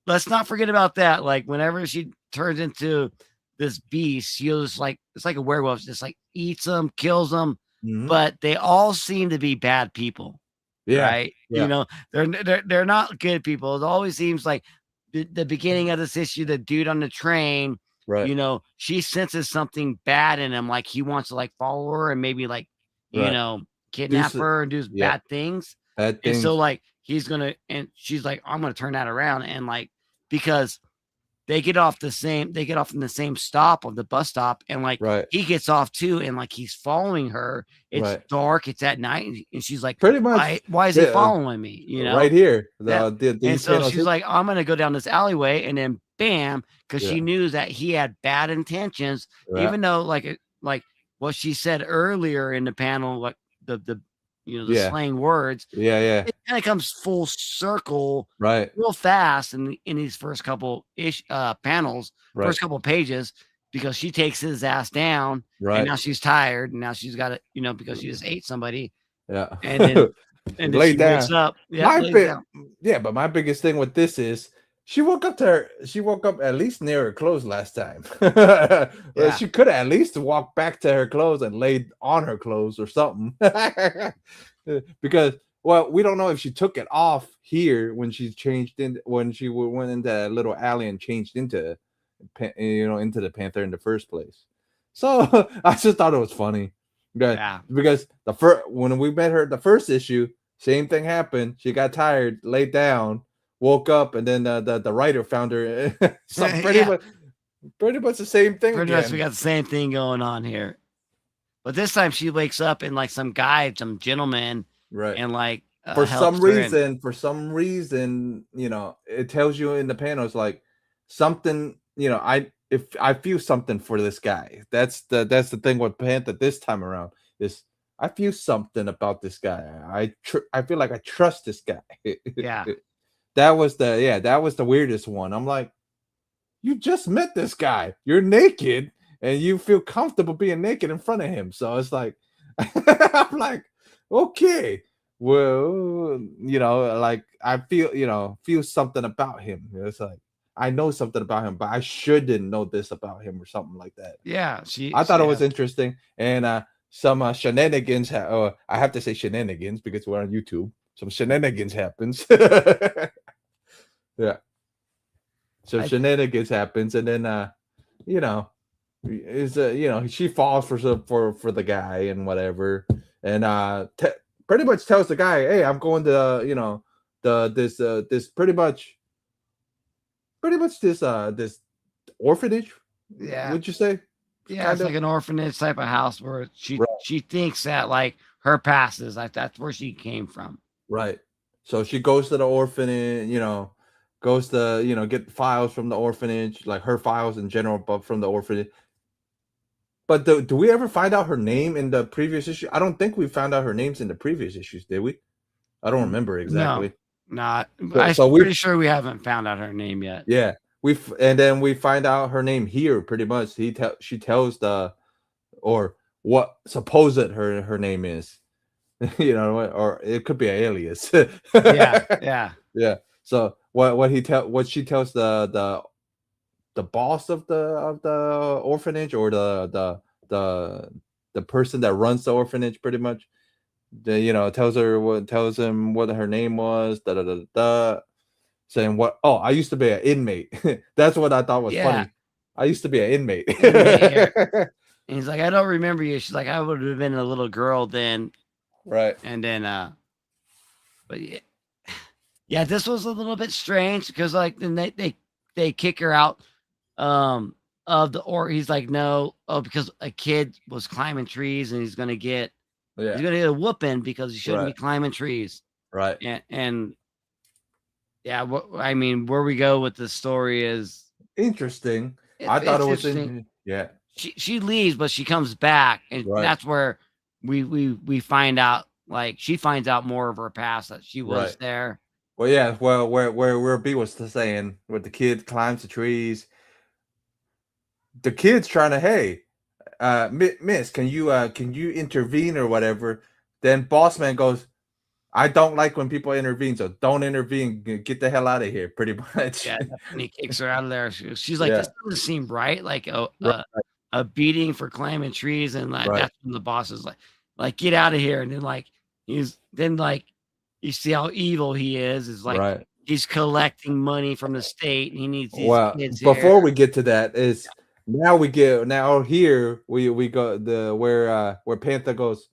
let's not forget about that. Like, whenever she turns into this beast, she'll just like it's like a werewolf, just like eats them, kills them, Mhm. but they all seem to be bad people, Yeah. right? Yeah. They're not good people. It always seems like the beginning of this issue, the dude on the train, Right. she senses something bad in him, like he wants to like follow her and maybe like, you Right. know, Do kidnap s her and do Yep. bad things. Bad And so things. like and she's like, I'm gonna turn that around and like because they get off in the same stop of the bus stop, and like Right. he gets off too, and like he's following her. It's Right. dark, it's at night, and she's like, Pretty much. why is he Yeah. following me? Right here. That and These so panels she's hit. like, I'm gonna go down this alleyway, and then bam, because Yeah. she knew that he had bad intentions, Yeah. even though like what she said earlier in the panel, like the Yeah. slang words, Yeah. Yeah. it kind of comes full circle Right. real fast in these first couple panels, Right. first couple pages, because she takes his ass down, and Right. now she's tired, and now she's got to, because she just ate somebody, Yeah. and then Lay she wakes down. up, yeah, My lays bit down, Yeah, but my biggest thing with this is she woke up at least near her clothes last time. Well, yeah, she could have at least walked back to her clothes and laid on her clothes or something. Because well, we don't know if she took it off here when she went into that little alley and changed into the Panther in the first place. So I just thought it was funny. yeah, Because the first when we met her the first issue, same thing happened. She got tired, laid down, woke up, and then the writer found her. So yeah. pretty much the same thing Pretty much, we again. got the same thing going on here, but this time she wakes up and like some gentleman, Right. and like For helps some her, and reason, it tells you in the panels like something. If I feel something for this guy. That's the thing with Panther this time around is I feel something about this guy. I feel like I trust this guy. yeah, That was the weirdest one. I'm like, you just met this guy. You're naked and you feel comfortable being naked in front of him. So it's like, I'm like, okay, well, like I feel something about him. It's like I know something about him, but I shouldn't know this about him or something like that. yeah. I She thought it was has, interesting, and some shenanigans. I have to say shenanigans because we're on YouTube. Some shenanigans happens. Yeah. So shenanigans happens, and then you know, she falls for the guy and whatever, and pretty much tells the guy, hey, I'm going to this pretty much this orphanage, Yeah. would you say? Yeah, Kind it's of. like an orphanage type of house where Right. she thinks that like her past is like that's where she came from. Right. So she goes to the orphanage, goes to, get files from the orphanage, like her files in general, but from the orphanage. But do we ever find out her name in the previous issue? I don't think we found out her names in the previous issues, did we? I don't remember No, exactly. not. So, I'm so we pretty sure we haven't found out her name yet. yeah, and then we find out her name here pretty much. She tells or what supposed her name is. Or it could be an alias. Yeah. Yeah. So what she tells the boss of the orphanage, or the person that runs the orphanage, pretty much. Tells him what her name was, da da da da, saying what. Oh, I used to be an inmate. That's what I thought was Yeah. funny. I used to be an inmate. And he's like, I don't remember you. She's like, I would have been a little girl then. Right. And then but yeah, this was a little bit strange because like then they kick her out of the, or he's like, no, because a kid was climbing trees and he's gonna get a whooping because he shouldn't be climbing trees. Right. And yeah, I mean, where we go with the story is interesting. I thought it was interesting. Yeah. She leaves, but she comes back, and that's where we find out. Like she finds out more of her past, that she was there. Well, yeah. Well, where B was saying, where the kid climbs the trees, the kid's trying to, hey, miss, can you intervene or whatever? Then boss man goes, I don't like when people intervene, so don't intervene. Get the hell out of here, pretty much. Yeah, and he kicks her out of there. She's like, this doesn't seem right. Like a beating for climbing trees, and like that's when the boss is like get out of here. And then like you see how evil he is. Is like he's collecting money from the state, and he needs these kids before we get to that, is now here we go where Panther goes,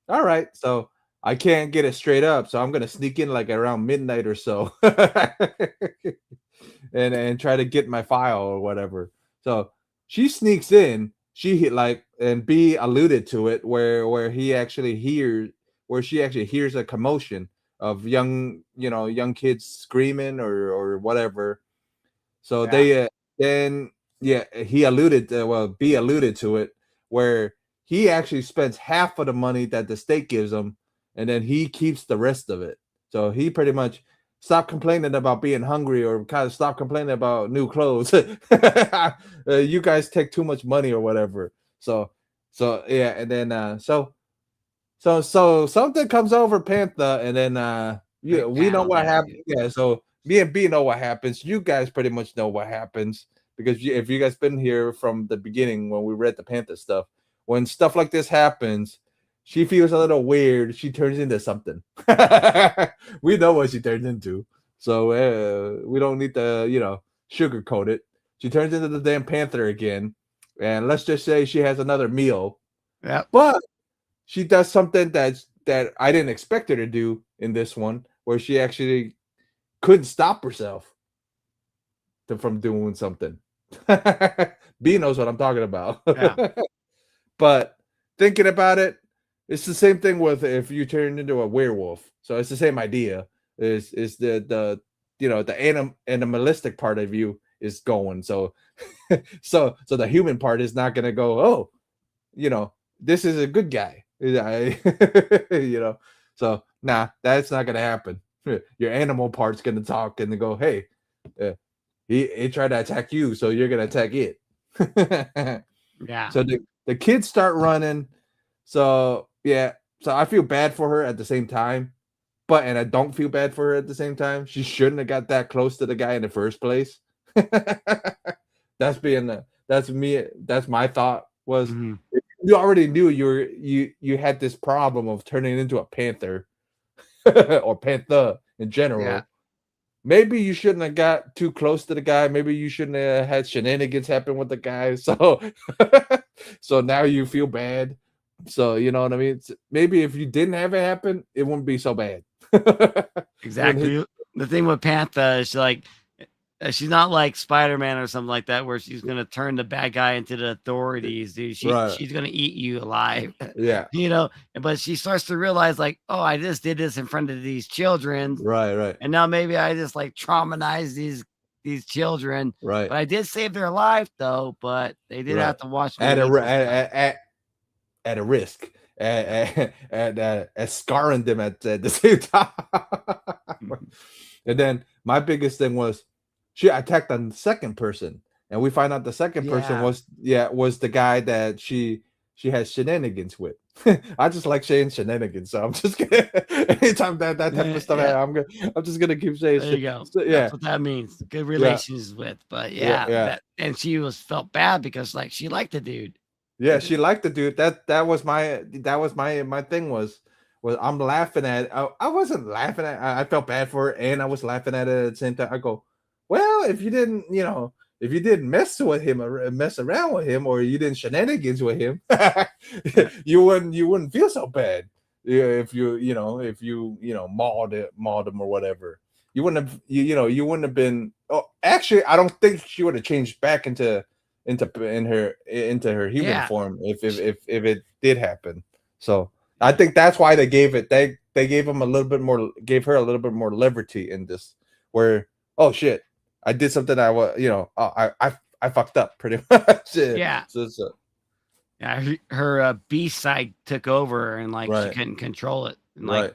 all right, so I can't get it straight up, so I'm gonna sneak in like around midnight or so, and try to get my file or whatever. So she sneaks in. She hit and B alluded to it, where she actually hears a commotion of young kids screaming or whatever. So they he alluded to, B alluded to it, where he actually spends half of the money that the state gives him, and then he keeps the rest of it. So he pretty much stopped complaining about being hungry, or kind of stopped complaining about new clothes. You guys take too much money or whatever. So yeah, and then so something comes over Panther, and then we know what happened. Yeah, so me and B know what happens. You guys pretty much know what happens, because if you guys been here from the beginning when we read the Panther stuff, when stuff like this happens, she feels a little weird. She turns into something. We know what she turns into, so we don't need to sugarcoat it. She turns into the damn Panther again, and let's just say she has another meal. Yeah, but she does something that I didn't expect her to do in this one, where she actually couldn't stop herself from doing something. B knows what I'm talking about. Yeah. But thinking about it, it's the same thing with if you turn into a werewolf. So it's the same idea. Is the animalistic part of you is going. So so the human part is not gonna go, oh, this is a good guy. So nah, that's not gonna happen. Your animal part's gonna talk and go, hey, he tried to attack you, so you're gonna attack it. Yeah. So the kids start running. So yeah, so I feel bad for her at the same time, and I don't feel bad for her at the same time. She shouldn't have got that close to the guy in the first place. That's my thought was, you already knew you had this problem of turning into a panther or panther in Yeah. general. Maybe you shouldn't have got too close to the guy. Maybe you shouldn't have had shenanigans happen with the guy. So, so now you feel bad. So you know what I mean. Maybe if you didn't have it happen, it wouldn't be so bad. When his Exactly. The thing with Panther is like she's not like Spider-Man or something like that, where she's gonna turn the bad guy into the authorities, dude. right, She's gonna eat you alive, yeah, you know. But she starts to realize, like, oh, I just did this in front of these children, right, right, and now maybe I just like traumatized these children. right, But I did save their life though. But they did have right. to watch me At a eat ri- this guy. at a risk, at scarring them at the same time. And then my biggest thing was she attacked on the second person, and we find out the second person Yeah. was the guy that she has shenanigans with. I just like saying shenanigans, so I'm just gonna anytime that type of stuff Yeah. I'm just gonna keep saying There you go. so, That's yeah, what that means. Good yeah, relations with. But yeah, yeah, yeah. that and she was felt bad because like she liked the dude. Yeah, she liked the dude. That was my thing was I'm laughing at. I wasn't laughing at. I felt bad for her, and I was laughing at it at the same time. I go, well, if you didn't, if you didn't mess with him or mess around with him, or you didn't shenanigans with him, Yeah. you wouldn't feel so bad. Yeah, if you mauled him or whatever. You wouldn't have been. Oh, actually, I don't think she would have changed back into her human Yeah. form if it did happen. So I think that's why they gave him a little bit more gave her a little bit more liberty in this where oh shit I did something I was I fucked up pretty much. Yeah. Yeah. So Yeah. Her beast side took over and like she right, couldn't control it. And like right.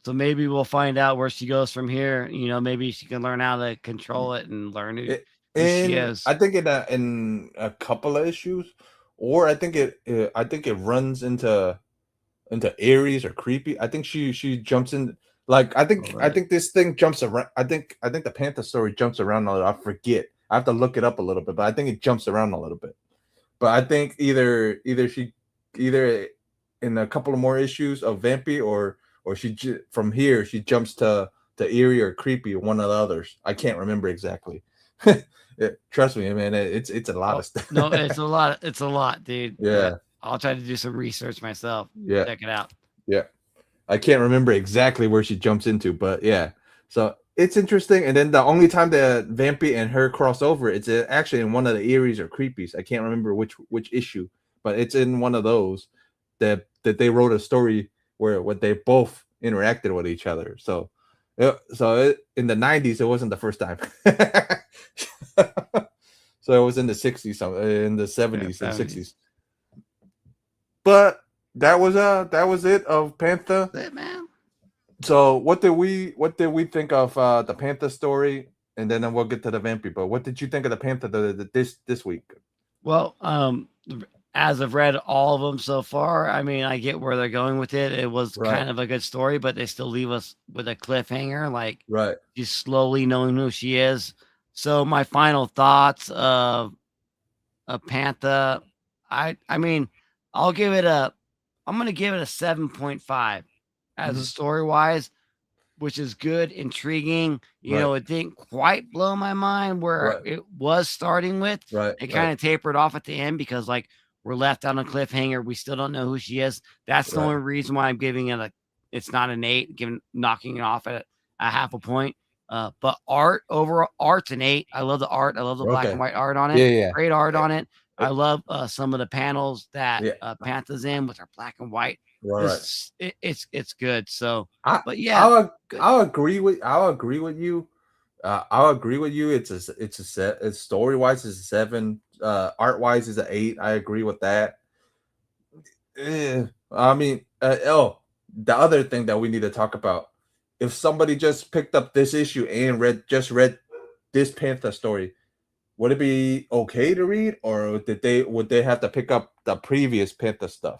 so maybe we'll find out where she goes from here. You know, maybe she can learn how to control it and learn It, who she and is. I think in a couple of issues, or I think it runs into Aries or creepy. I think she jumps in like I Oh, think I really? think this thing jumps around. I think the Panther story jumps around a little. I forget. I have to look it up a little bit, but I think it jumps around a little bit. But I think either in a couple of more issues of Vampy or from here she jumps to Eerie or creepy, one of the others. I can't remember exactly. Trust me, man. It's a lot Oh, of stuff. no, it's a lot. It's a lot, dude. Yeah, I'll try to do some research myself. yeah, Check it out. yeah. I can't remember exactly where she jumps into, but yeah. So it's interesting. And then the only time that Vampy and her cross over, it's actually in one of the Eries or Creepies. I can't remember which issue, but it's in one of those that they wrote a story where they both interacted with each other. So in the 90s, it wasn't the first time. So it was in the 60s, in the Yeah, 70s and 70s. 60s. But that was it of Panther. That's it, man. So what did we think of the Panther story, and then we'll get to the Vampy. But what did you think of the Panther this week? Well, as I've read all of them so far, I mean, I get where they're going with it. It was Right, kind of a good story, but they still leave us with a cliffhanger, like right. just slowly knowing who she is. So my final thoughts of Panther, I mean, I'll give it a, I'm gonna give it a 7.5 as a Hmm. story wise, which is good, intriguing. You Right, know, it didn't quite blow my mind where right, it was starting with. right, It right, kind of tapered off at the end because, like, we're left on a cliffhanger. We still don't know who she is. That's the right. only reason why I'm giving it a. It's not an 8, giving knocking it off at a half a point. But overall, art's an 8. I love the art. I love the black and Okay. white art on it. Yeah, yeah, Great art yeah. on it. Eh, I love some of the panels that yeah. Panther's in with her black and white. Right, right. It's good. So, I but yeah, I'll good. I'll agree with you. I'll agree with you. It's a set. It's story wise is a 7. Art wise is an 8. I agree with that. I mean, the other thing that we need to talk about, if somebody just picked up this issue and read this Panther story, would it be okay to read, or would they have to pick up the previous Panther stuff?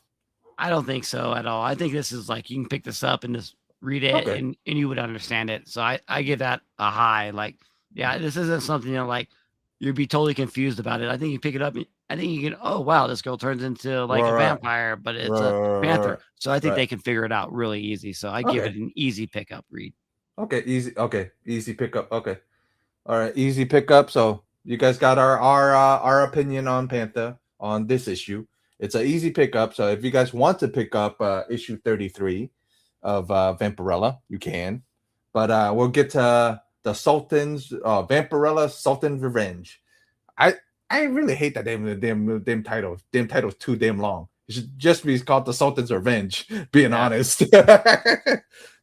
I don't think so at all. I think this is like you can pick this up and just read it Okay, and you would understand it. So I give that a high. Like, yeah, this isn't something that like you'd be totally confused about it. I think you pick it up I think you can. Oh wow, this girl turns into like a Right, vampire, but it's a right, panther. So I think right. they can figure it out really easy. So I give Okay, it an easy pickup read. okay, easy. Okay, easy pickup. Okay, all right, easy pickup. So you guys got our opinion on Panther on this issue. It's an easy pickup. So if you guys want to pick up issue 33 of Vampirella, you can. But we'll get to the Sultan's Vampirella Sultan's Revenge. I I really hate that damn title. Damn title's too damn long. It should just be called the Sultan's Revenge. Being Yeah, honest,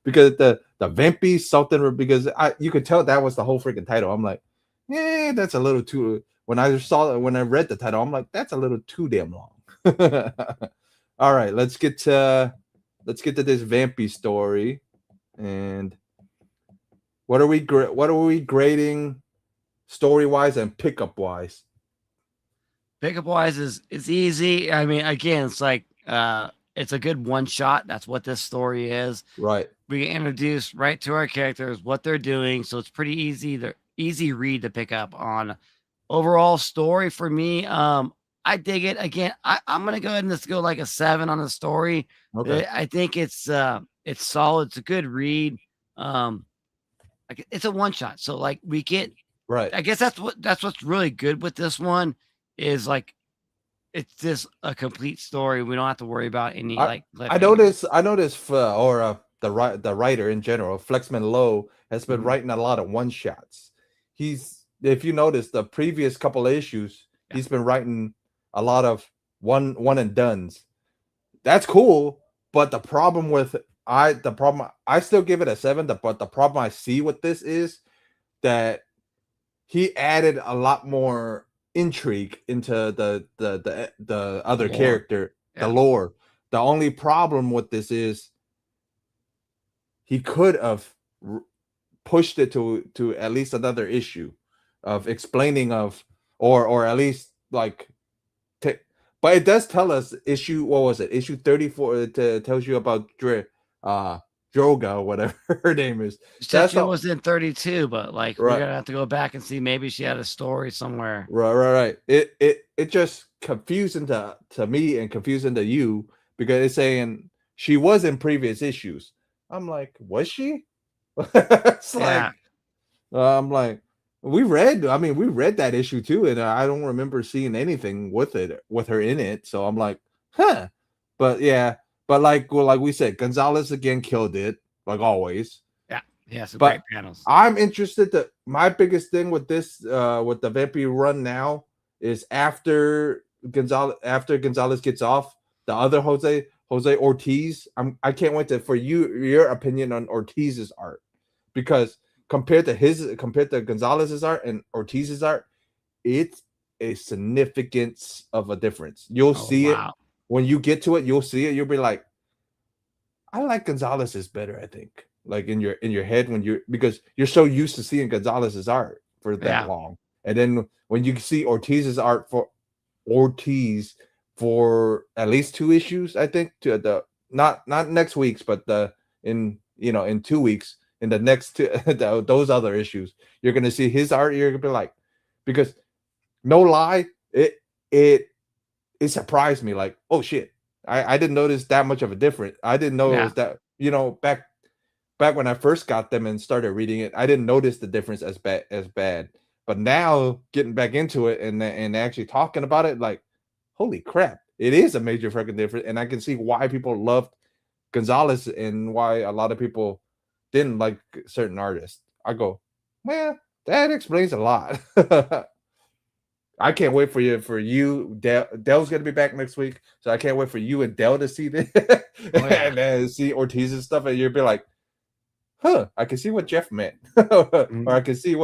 because the Vampy Sultan, because you could tell that was the whole freaking title. I'm like, that's a little too. When I read the title, I'm like, that's a little too damn long. All right, let's get to this Vampy story. And what are we grading story wise and pickup wise? pickup wise is it's easy. I mean, again, it's like it's a good one shot. That's what this story is. Right. We get introduced right to our characters, what they're doing, so it's pretty easy. The easy read to pick up on. Overall story for me, I dig it. Again, I'm gonna go ahead and just go like a 7 on the story. Okay. I think it's solid. It's a good read. Um, it's a one shot. So like we get, Right. I guess that's what's really good with this one is like it's just a complete story. We don't have to worry about any I like I cliffhangers. noticed the writer in general, Flexman Lowe, has been Mhm. writing a lot of one shots. He's If you notice the previous couple of issues, Yeah. he's been writing a lot of one and dones. That's cool, but the problem I still give it a 7, but the problem I see with this is that he added a lot more intrigue into the The other lore. character, the Yeah. lore. The only problem with this is he could have pushed it to at least another issue of explaining of or at least like t- but it does tell us issue what was it, issue 34, tells you about uh Droga or whatever her name is. She said That's she the was in 32, but like we're right. gonna have to go back and see maybe she had a story somewhere. Right. It just confusing to me and confusing to you because it's saying she was in previous issues. I'm like, was she? It's Yeah. like I'm like, we read that issue too, and I don't remember seeing anything with her in it. So I'm like, huh. But yeah, but like we said, Gonzalez again killed it, like always. Yeah. Yeah. Some great But panels. I'm interested to my biggest thing with this with the Vampire run now is after Gonzalez gets off, the other Jose Ortiz. I can't wait for your opinion on Ortiz's art, because compared to Gonzalez's art and Ortiz's art, it's a significance of a difference. You'll Oh see it wow. when you get to it, you'll see it, you'll be like, I like Gonzalez's better, I think. Like in your head when you're because you're so used to seeing Gonzalez's art for that Yeah. long. And then when you see Ortiz for at least 2 issues, I think, to the not next week's, but the in 2 weeks, in the next those other issues, you're gonna see his art. You're gonna be like, because no lie, it it surprised me. Like, oh shit, I didn't notice that much of a difference. I didn't know it Yeah. was that. Back when I first got them and started reading it, I didn't notice the difference as bad. But now getting back into it and actually talking about it, like, holy crap, it is a major fucking difference. And I can see why people loved Gonzalez and why a lot of people didn't like certain artists. I go, well, that explains a lot. I can't wait for you. Dell's gonna be back next week, so I can't wait for you and Dell to see this Oh yeah. and see Ortiz's stuff, and you'll be like, "Huh, I can see what Jeff meant," or Mhm. I can see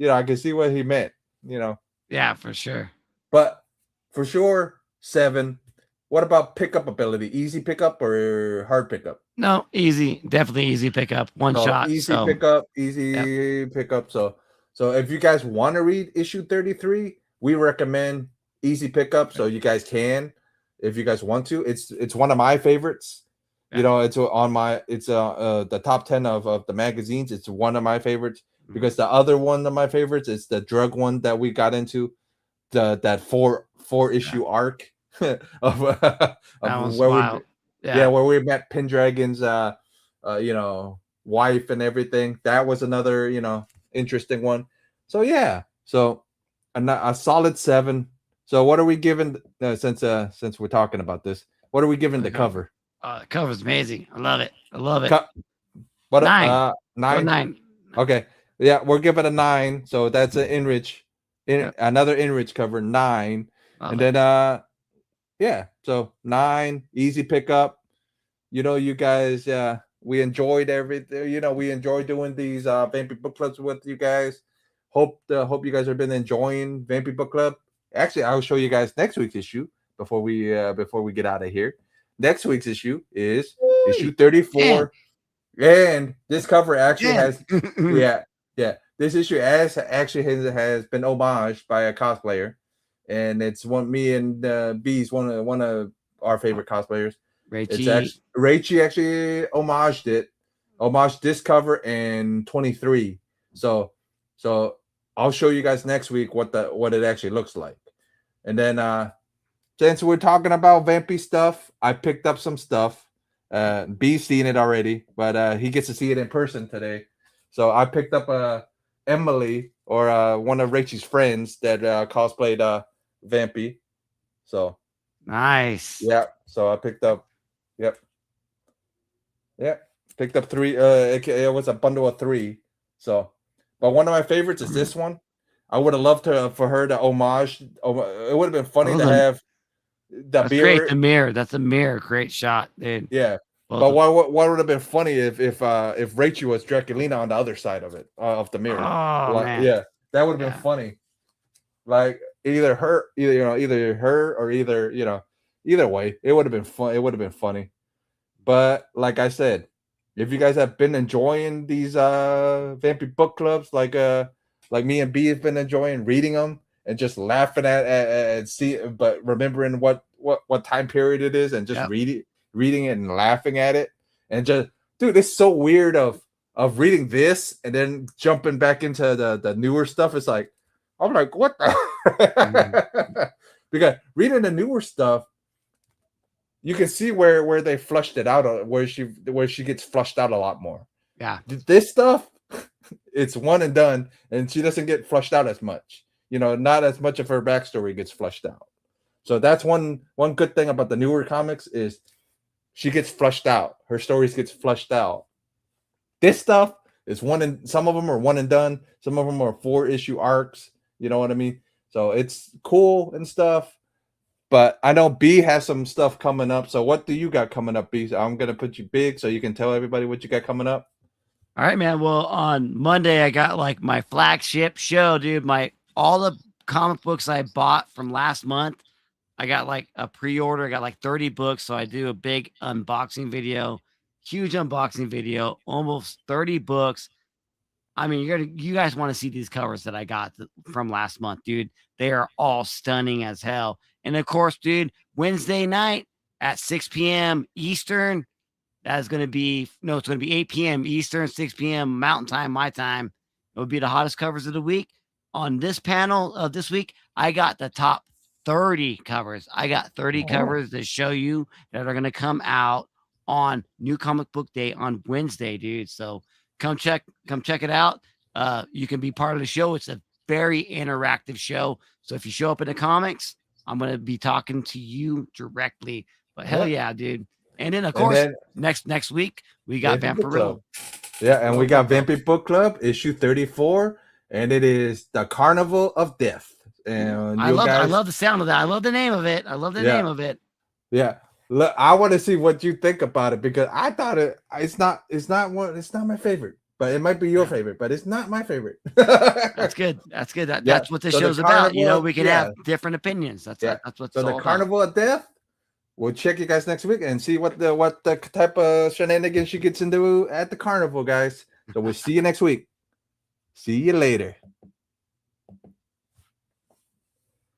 I can see what he meant. You know, Yeah, for sure. but for sure, 7. What about pickup ability? Easy pickup or hard pickup? No, easy. Definitely easy pickup. One So shot. easy So pickup, yep. easy pickup. So if you guys want to read issue 33, we recommend easy pickup. So you guys can, if you guys want to. It's one of my favorites. Yeah. It's the top 10 of the magazines. It's one of my favorites Mhm. because the other one of my favorites is the drug one that we got into. that four issue arc of That was where wild. where we met Pendragon's wife and everything. That was another interesting one. So yeah, so a solid 7. So what are we giving since we're talking about this? What are we giving the cover? The cover's amazing. I love it. I love it. What 9. 9? 9. Okay. Yeah, we're giving a 9. So that's an Enrich, another Enrich cover, 9. Love and it. then yeah, so 9, easy pickup. You guys, we enjoyed everything. We enjoyed doing these Vampy book clubs with you guys. Hope you guys have been enjoying Vampy book club. Actually, I'll show you guys next week's issue before we get out of here. Next week's issue is issue 34. And this cover actually has this issue has been homaged by a cosplayer, and it's me and B's one of our favorite cosplayers. Rachie actually homaged this cover in 23. So I'll show you guys next week what it actually looks like. And then since we're talking about Vampy stuff, I picked up some stuff. B's seen it already, but he gets to see it in person today. So I picked up Emily, or one of Rachie's friends that cosplayed Vampy. So nice. Yeah. So I picked up. Picked up 3. It was a bundle of 3. So, but one of my favorites is this one. I would have loved for her to homage. It would have been funny to have the mirror. Great, the mirror. That's a mirror. Great shot, dude. Yeah. But what would have been funny if Rachel was Draculina on the other side of it, of the mirror. Oh, man. Yeah, that would have been funny. Like either her or either way, it would have been fun. It would have been funny. But like I said, if you guys have been enjoying these Vampy book clubs, like me and B have been enjoying reading them and just laughing at but remembering what time period it is and just reading it and laughing at it, and just, dude, it's so weird of reading this and then jumping back into the newer stuff. It's like, I'm like, what the because reading the newer stuff, you can see where they flushed it out, where she gets flushed out a lot more. Yeah. This stuff, it's one and done, and she doesn't get flushed out as much. Not as much of her backstory gets flushed out. So that's one good thing about the newer comics is she gets flushed out. Her stories gets flushed out. This stuff is some of them are one and done. Some of them are 4-issue arcs. You know what I mean? So it's cool and stuff. But I know B has some stuff coming up. So what do you got coming up, B? I'm going to put you big so you can tell everybody what you got coming up. All right, man. Well, on Monday, I got like my flagship show, dude. All the comic books I bought from last month, I got like a pre-order. I got like 30 books. So I do a big unboxing video, huge unboxing video, almost 30 books. I mean, you guys want to see these covers that I got from last month, dude. They are all stunning as hell. And of course, dude, Wednesday night at 6 p.m. Eastern, it's going to be 8 p.m. Eastern, 6 p.m. Mountain Time, my time. It would be the hottest covers of the week. On this panel of this week, I got the top 30 covers. I got 30 covers that show you that are going to come out on New Comic Book Day on Wednesday, dude. So come check it out. You can be part of the show. It's a very interactive show. So if you show up in the comics, I'm going to be talking to you directly. But hell yeah, dude. And then, of course, next week, we got Vampirella. Yeah, and we got Vampy Book Club, issue 34, and it is the Carnival of Death. And I love the sound of that. I love the name of it. Name of it. Yeah. Look, I want to see what you think about it, because I thought it's not my favorite, but it might be your favorite, but it's not my favorite. That's good. That's what this show's about. We can have different opinions. That's what's so all the Carnival of Death. We'll check you guys next week and see what the type of shenanigans she gets into at the carnival, guys. So we'll see you next week. See you later.